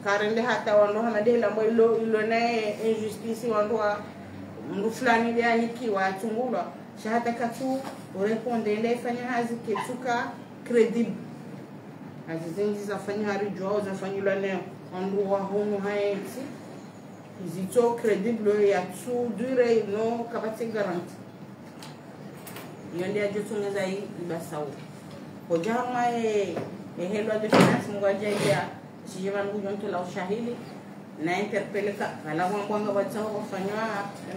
karende hata wando hanadela mbolo ilo naye injustice wando mtu fulani yani kiwa chungulwa shahata katu ureponde ile fanya hazi ketuka credible azizengi zafanya harijwa zafanywa leo wando wa hono haiti izito credible ya tu dure no kapati garanti yonde ajotunga zai ibasao kojama helo de finance mwajeja sijevan bujonto la ushahidi na interpeleka ala mwanga watao wafanywa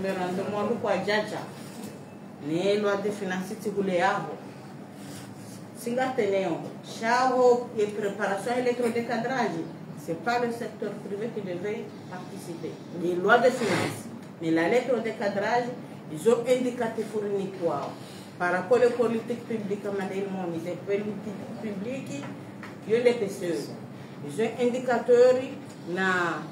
memorandum kwa jaja ni helo de finance tigule yabo singateneo chao et préparation électrodecadrage c'est pas le secteur privé qui devait participer les lois de finances mais la électrodecadrage ils ont indicatif fourni quoi par rapport aux politiques publiques, les politiques publiques, il y a les PCE. Ils ont indicateurs na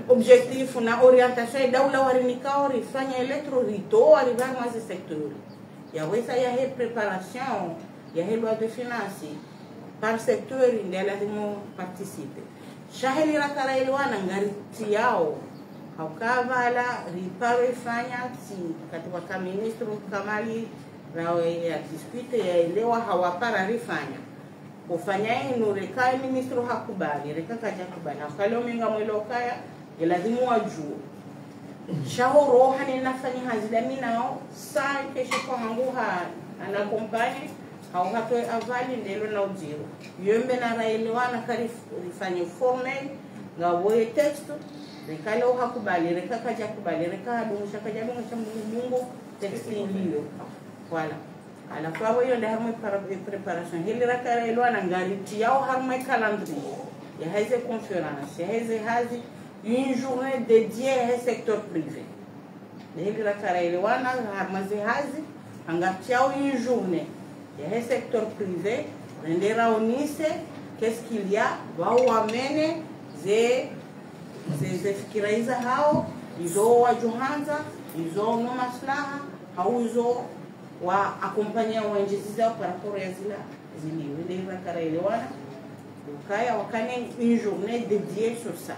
objectif na orientation et daula warinika orifanya electro rito arriver dans ce secteur. Il y a ça il y a préparation, il y a loi de finances par secteur il y a participer. Shaheli rakara ilwana ngari yao haukavala ripare fanya si katika ministro Kamali rawe ya dispute ya elewa hawapara rifanya kufanya inu rekai ministro hakubali reka kaja kubali akalo minga mwelo kaya lazima wajue shahoro hani nafanya hazida minao saa kesho kwa manguha ana kompani au hato avali ndelo na ujiro yombe na raelewana karifanya formel ngawe text rekale hakubali reka kaja kubali reka dumusha kaja dumusha mungu texte hiyo wala ala kwa hiyo ndio hamu preparation hili raka ile wana ngari yao hamu calendrier ya hizo conférence ya hizo hazi une journée dédiée au secteur privé hili raka ile wana hamu hazi angati yao une journée ya secteur privé ndera onise qu'est-ce qu'il y a wao wamene zifikiraiza hao izo wajuhanza izo no maslaha hauzo wa akompanya wanjizi zao par rapport à zili ile rakaraelewana ukaya wakane une journée dédiée sur ça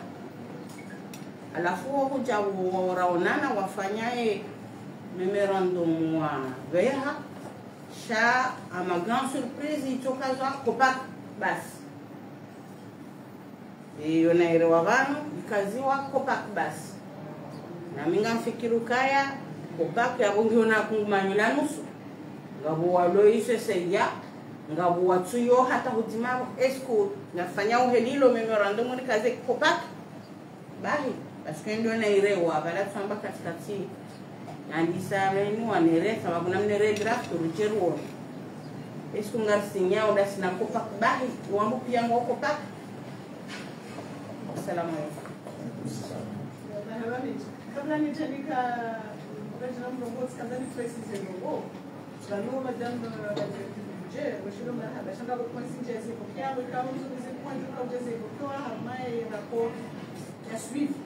alafu huja waraonana wafanyae memorandum wa veha sha ama grande surprise itokaza Copac basi iyo naelewa vanu ikaziwa Copac basi na minga mfikiru kaya Copac yabungiona kumanyula nusu ngabo waloise seya ngabo watuyo hata hudimaro esco nafanya uhelilo memorandum ni kaze Copac bahi parce que ndio naelewa bala tsamba katikati andi sabe ni wanere sababu namne redraft rucheruo esko ngarsinya udah sina kopak bahi wambu pia ngo kopak. Assalamualaikum. Kabla nijanika president Robots kabla ni president Robo Shalom madame budget washilo marhaba shanga kwa sinja ziko kwa kama mzuri ziko kwa ziko kwa hamai rapport ya suivi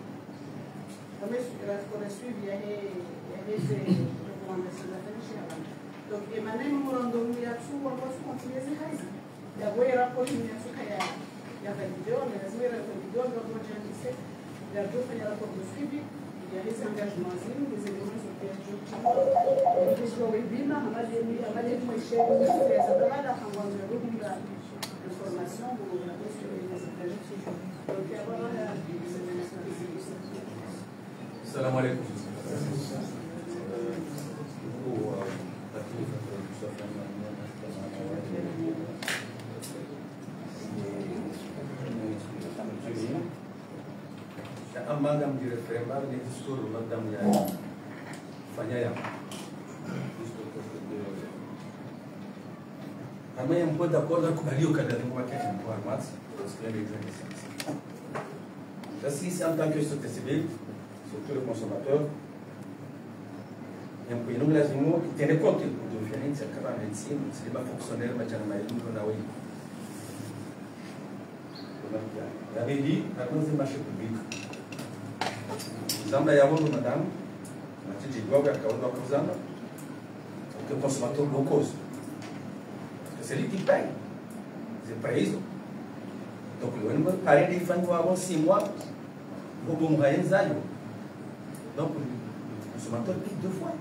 kama rapport ya suivi ya hizi recommandations za tanisha donc emaneno morondo ya tu ambao continue hizi ya wewe rapport ni ya ya valideo na lazima valideo ndio moja ni ya kufanya rapport de suivi. Il y a les engagements, les éléments sur lesquels je suis. Je suis au Bima, à ma échelle, je vais avoir de formation pour la sur les engagements. Donc, il y a voilà. Salam alaikum. Madame di referendar di disturu madame ya fanya ya ama yang pun d'accord kubaliwa kada kwa kitu kwa mats parce que les gens si en tant que société civile surtout le consommateur yang punya lazima tenir compte de diferença cada medicina se ba fonctionnaire ma jana mai ndio na wewe la veille dans le marché public Zamba ya bongo madame, matiji doga kaondoka kwa zamba. Que le consommateur le cause. Parce que c'est lui qui paye. C'est pas isso. Donc le parent de fan doit avoir 6 mois. Au bon moyen zayo. Donc le consommateur paye 2 fois.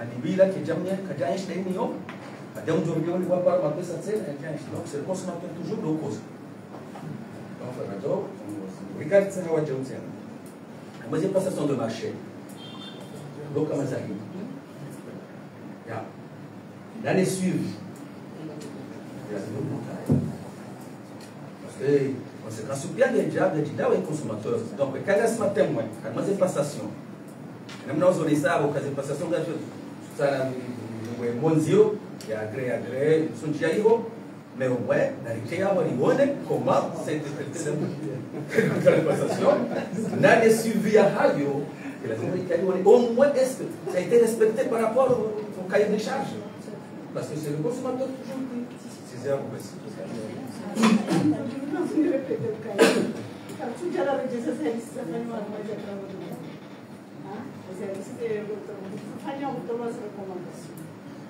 Anibila qui jamais kaja est ni yo. Até um jogo ele vai para uma coisa séria, donc c'est le consommateur toujours le cause. Donc regarde ça wa jaunsen. Mas em passação de marché, louca mais aí, já, l'année suivante, parce que conséquence bien déjà de dar ao consommateur, donc cada matin moi, mas em passação, não nós olhamos a ocasião de passação da está na no zero, que agré, são dia aí mais au moins, dans les cas où on est comment c'est interprété dans la passation, l'année suivie à radio, au moins est-ce que ça a été respecté par rapport au cahier de charge? Parce que c'est le consommateur toujours qui c'est zéro.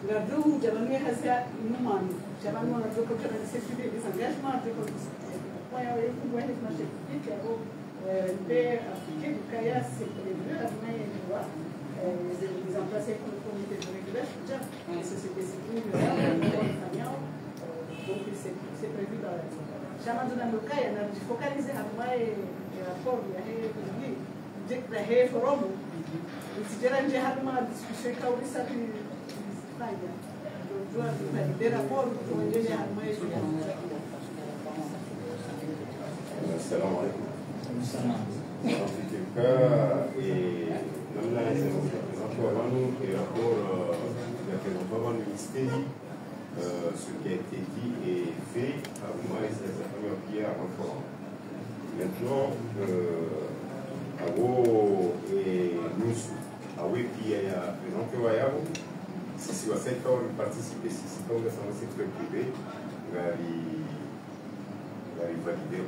Gardou, jamani hasa inumani, jamani wanatoka kwa necessity des engagements de kwa hiyo kwa hiyo tunashiriki hapo mbe Afrique kaya c'est prévu à maïwa les emplacer comme comité de régulation les sociétés civiles donc c'est prévu dans jamani tunakaya na focaliser hapo rapport ya hii project la hii forum sijara nje hapo ma discussion kauli safi Assalamu alaikum. En tout cas, et nous avons et rapport avant le ministère, ce qui a été dit et fait, à moi, c'est la première pierre en forum. Maintenant, à vous et nous, à vous, puis il y a un sisi wa sekta waliparticipe sisi kama kama sekta privé validé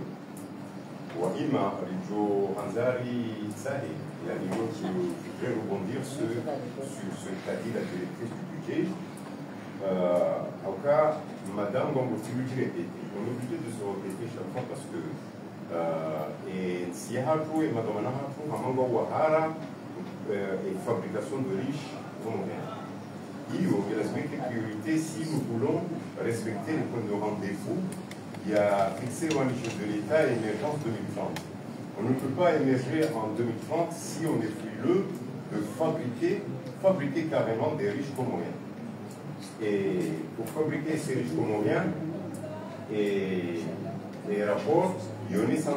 wa ima alijo Hanzari Tsahe il a dit que je voudrais rebondir sur ce qu'a dit la directrice du budget au cas madame Gongo si vous répétez on est obligé de se répéter chaque fois parce que et si hatu et madame Nahatu Hamango Wahara et fabrication de riches communautaires. Il y a la priorité si nous voulons respecter les points de rendez-vous. Il y a fixé au niveau de l'État émergence 2030. On ne peut pas émerger en 2030 si on est frileux de fabriquer carrément des riches comoriens. Et pour fabriquer ces riches comoriens, et les rapports, il y en a sans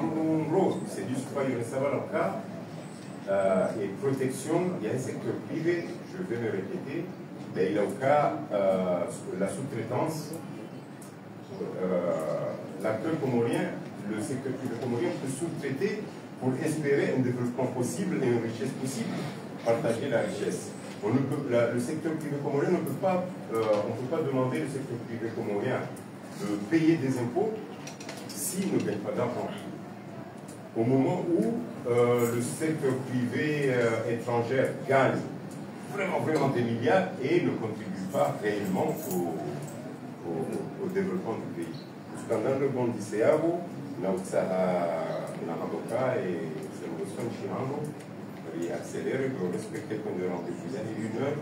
rose. C'est juste pas, il y en a ça va le cas. et protection, il y a un secteur privé, je vais me répéter, mais il y a au cas la sous-traitance, l'acteur comorien, le secteur privé comorien peut sous-traiter pour espérer un développement possible et une richesse possible, partager la richesse. Le secteur privé comorien ne peut pas, on ne peut pas demander au secteur privé comorien de payer des impôts s'il ne gagne pas d'argent. Au moment où le secteur privé étranger gagne vraiment des milliards et ne contribue pas réellement au développement du pays. Cependant, le bon lycéabo, Nahadoka et Selmoson Chirango, il accélère pour respecter quand on rendez-vous une heure.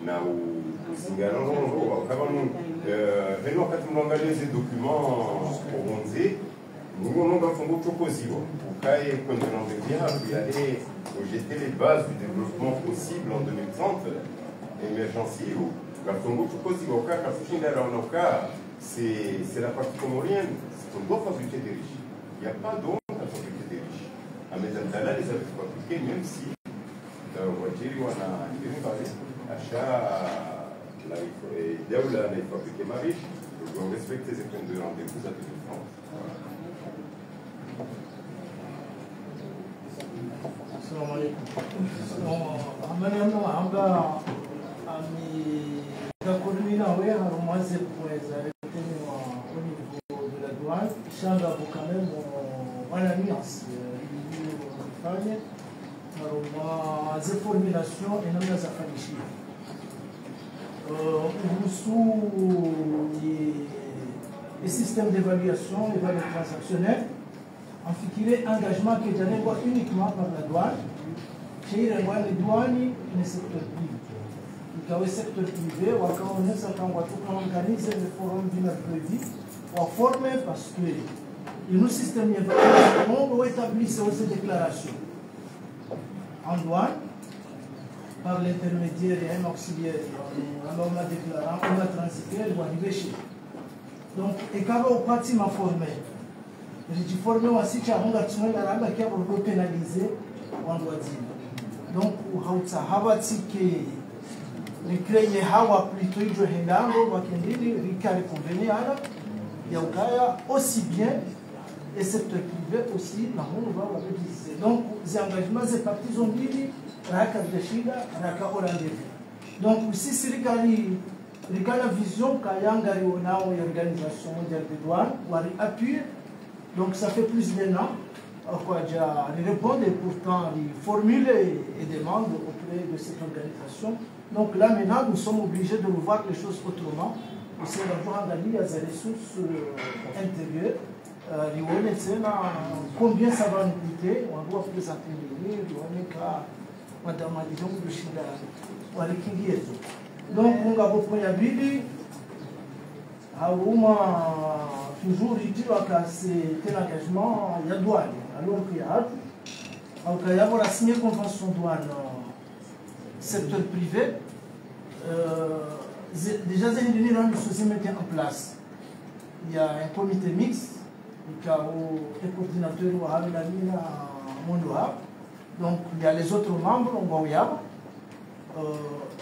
Nous Zingarano, quand on engage les documents au Bonzé, nous avons un fonds proposio. Quand on rendez-vous, il y a jeter les bases du développement possible en 2030, émergentiel. Quand on proposio, c'est la partie comorienne, c'est qu'on doit fabriquer des riches. Il n'y a pas d'autre à fabriquer des riches. À Medantala, les avait fabriqués, même si Wajiri wana achat la Deula les fabriqués ma riche, je dois respecter ces points de rendez-vous à 2030. Assalamu alaikum. Amaneno anga amikakulina we harumaze kuweza reteniwa au niveau de la douane shanga quand même wana nuance iliyofanya harumaze formulation et namna za fanishia kuhusu les systèmes d'évaluation et valeurs transactionnelles afikirie engagement qui est donné uniquement par la douane. Chez les douanes, le secteur privé. Le secteur privé, on organise le forum du mercredi, on forme parce que le système d'évaluation doit établir ces déclarations en douane par l'intermédiaire et un auxiliaire. Alors on a déclaré, on a transité, on va arriver chez. Donc, et quand on partit m'a formé. Je formé aussi que on a tué la rame qui a été pénalisé, on doit dire. Donc, on a dit que créer hawa plutôt je hendango wakendili rikari convenir il y a aussi bien et secteur privé aussi na on va utiliser. Donc, les engagements des partis ont dit raka de shida raka orande. Donc, si c'est la vision kayanga riona organisation mondiale des douanes ou appuyer. Donc ça fait plus d'un an qu'ils répondent et pourtant ils formulent et demandent auprès de cette organisation. Donc là maintenant nous sommes obligés de revoir les choses autrement. Au sein de la il y a des ressources intérieures. Combien ça va nous coûter? On doit présenter les livres, Madame Adidon de Chida, donc on va vous prendre la Bible. Toujours dit que c'est un engagement il y a douane alors qu'il y a signé une convention douane secteur privé déjà les gens se mettent en place. Il y a un comité mixte qui a un coordinateur ou a la ligne à Mondoa, donc il y a les autres membres on va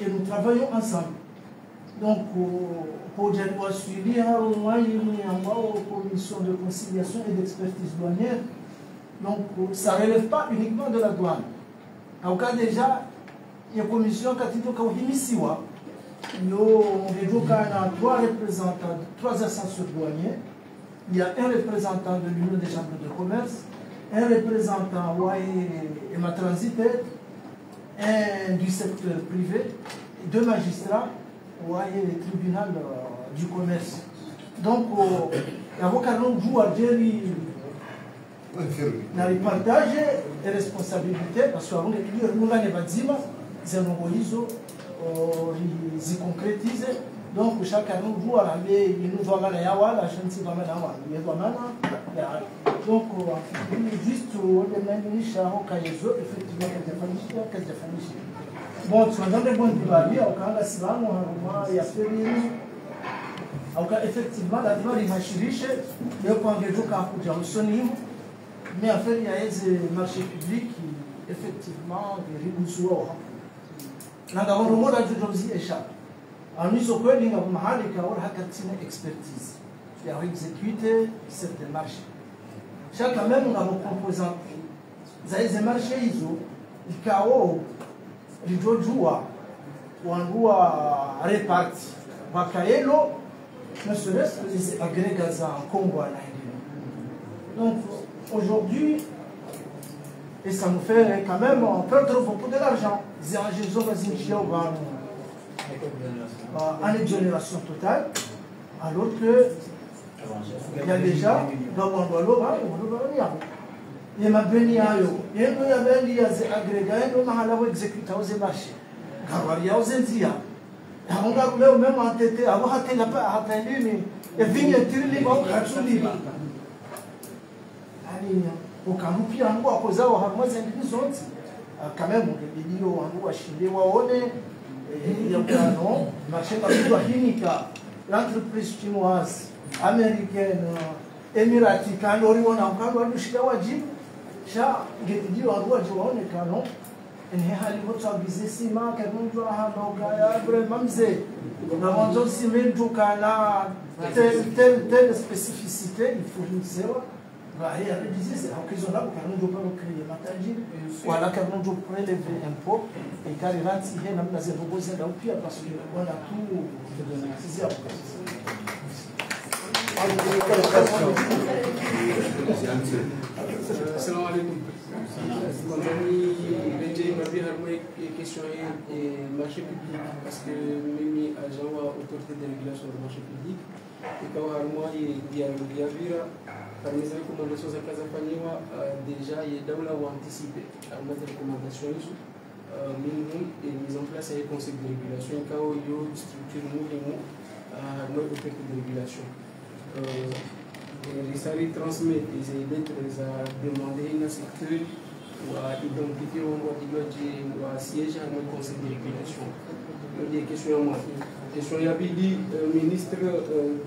et nous travaillons ensemble. Donc, pour dire quoi suivi, il y a une commission de conciliation et d'expertise douanière. Donc, ça ne relève pas uniquement de la douane. En cas déjà, il y a une commission qui a dit qu'il y a trois représentants, trois instances douanières. Il y a un représentant de l'Union des chambres de commerce, un représentant et ma transitaire, un du secteur privé, deux magistrats. Le tribunal du commerce. Donc, il y a beaucoup de joueurs dans le partage et responsabilité parce que nous avons des concrétise. Donc, chacun joue à il nous doit gagner la chance de gagner. Donc, juste effectivement, bon, tu m'as donné bon débat, effectivement, la douane est riche, mais on peut en mais en fait, il y a des marchés publics effectivement des rigousous. Nagahonomora Judozi échappe. En Isokoli, Mahali Kaor Hakatina expertise. Il a exécuté cette démarche. Chaque même on a proposé des démarches ISO, il KO, il Jojua, ou un goût réparti. Bakaelo, ne serait-ce que les agrégats en Congo. Donc aujourd'hui, et ça nous fait quand même perdre beaucoup de l'argent. En exonération totale, alors que il y a déjà dans mon doigt il m'a béni à eux. Il y avait des agrégats, il m'a exécuté aux marchés. Cavalia aux India. On a même entêté, avoir attendu, mais il vient tirer les banques à tout libre. Ukanupi angu akoza wa harmazi ndini zonti kama mudilio wangu ashinde waone ya plano macheka kwa hinika l'entreprise chinoise américaine émirati kanori wana ukando adushika wajibu sha ngedidio wangu waone kano ene hali wotsa business ma kanunjwa hano ya vraiment mzee na mwanzo simentu kana telle spécificité il faut une zéro. Il y a des diseases, c'est raisonnable car nous ne pouvons pas créer matériel, voilà car nous devons prélever un pot et car il va tirer même dans un robot d'un pire parce qu'on a tout c'est ça. Assalamu alaikum. J'ai question marché public parce que même agent ou autorité de régulation du marché public et quand il y a parmi les recommandations à Casafaniwa, déjà, il y a d'abord anticipé à mettre des recommandations minimum et mise en place un conseil de régulation, quand il y a une structure minimum à notre autorité de régulation. Les salariés transmettent des lettres à demander un secteur ou à identifier ou à siéger à notre conseil de régulation. Il y a des questions à moi. Question Yabili, ministre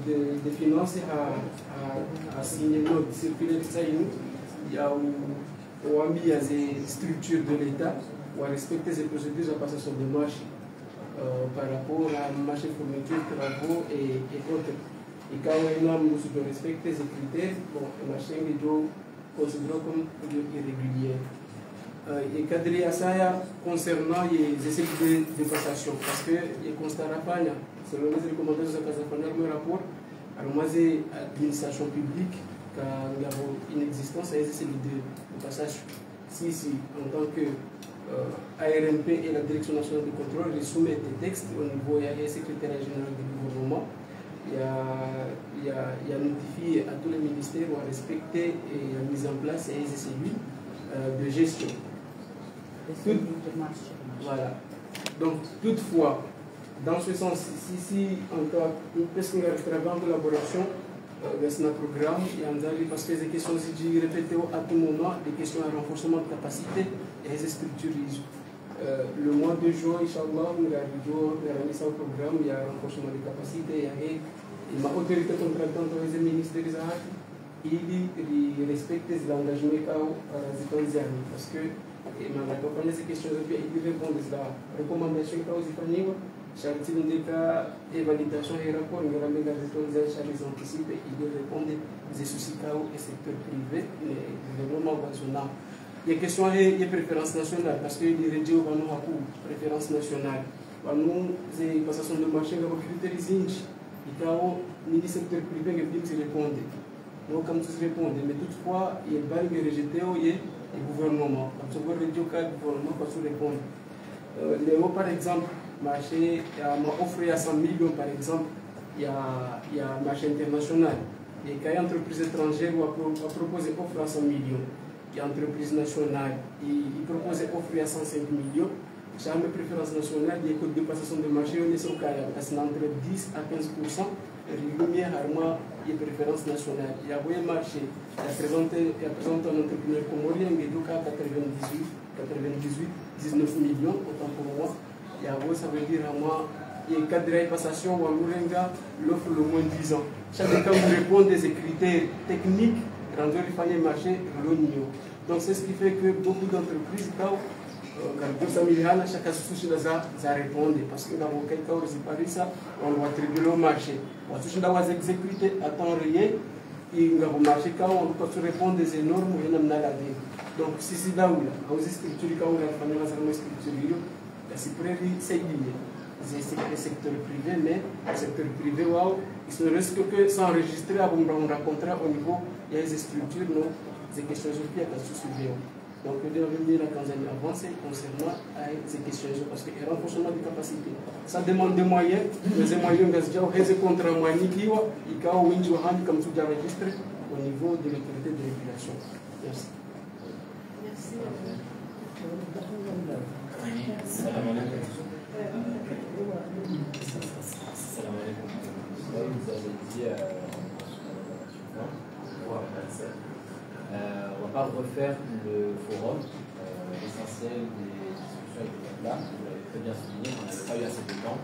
des Finances a signé notre circulaire il y a des structures de l'État où respecter ces procédures de passation de marché par rapport à marché fourniture, travaux et autres. Et quand nous devons respecter ces critères, bon, le marché est considéré comme irrégulier. Et cadré à ça concernant les essais de passation, parce que les constats rapports, selon les recommandations de Casafania, le rapport, alors moi c'est l'administration publique qui a une existence à essais de passation. Si, en tant que ARMP et la Direction nationale de contrôle, ils soumettent des textes au niveau du secrétariat général du gouvernement. Il y a notifié à tous les ministères à respecter et à mise en place des essais de gestion. Voilà. Donc, toutefois, dans ce sens, si encore une personne en collaboration, c'est un programme, parce que les questions répétées à tout moment, des questions à renforcement de capacité et des structures. Le mois de juin, Inch'Allah, nous avons réalisé un programme, il y a un renforcement de capacité, il y a ma autorité contractante au ministère des Arts, il respecte l'engagement par les États-Unis, parce que et ma accompagné ces questions et il répond à la recommandation aux États-Unis, chaque type de cas et validation et rapport, il y a la chaque anticipé, il répond des soucis au secteur privé, mais vraiment national. Il y a question de préférence nationale, parce que les régions vont nous avoir préférence nationale. Nous, c'est passation de marché, nous avons critères inch, il y a le secteur privé qui répond. Donc, comme tu réponds, mais toutefois, il y a des barrières rejetées et gouvernement. Comme tu vois, le gouvernement peut se répondre. Léo, par exemple, marché, m'a offert à 100 millions, par exemple, il y a un marché international. Et quand il y a une entreprise étrangère, on va proposer offre à 100 millions. Il y a une entreprise nationale, il propose offre à 105 millions. Chaque préférence nationale, il y a une dépassation de marché, on est sur le cas, parce que entre 10 à 15%. Lumière Arma et préférence nationale. Il y a un marché, il a présenté un entrepreneur comorien, mais donc à 98, 19 millions, autant pour moi. Il y a ça veut dire à moi, il y a un cadre de passation où Mourenga l'offre le moins 10 ans. Chaque fois que vous répondez à ces critères techniques, quand vous fallait marché, l'oignon. Donc c'est ce qui fait que beaucoup d'entreprises, quand chaque association a répondu, parce que dans quel cas on doit attribuer le marché. On doit exécuter à temps réel, et on marché quand on peut répondre des énormes donc si c'est là où on structure quand on a une structure, c'est prévu, c'est lié. C'est le secteur privé, mais le secteur privé, il ne reste que s'enregistrer avant de rencontrer au niveau des structures, des questions de la sous-surveillance. Donc, nous devons venir à Tanzanie avancer concernant ces questions, parce que le renforcement des capacités, ça demande des moyens, les moyens, les contrats, comme tout enregistré au niveau de l'autorité de régulation. Merci. Merci. Vous avez dit on ne va pas refaire le forum. L'essentiel des discussions étaient là. Vous l'avez très bien souligné, on n'avait pas eu assez de temps.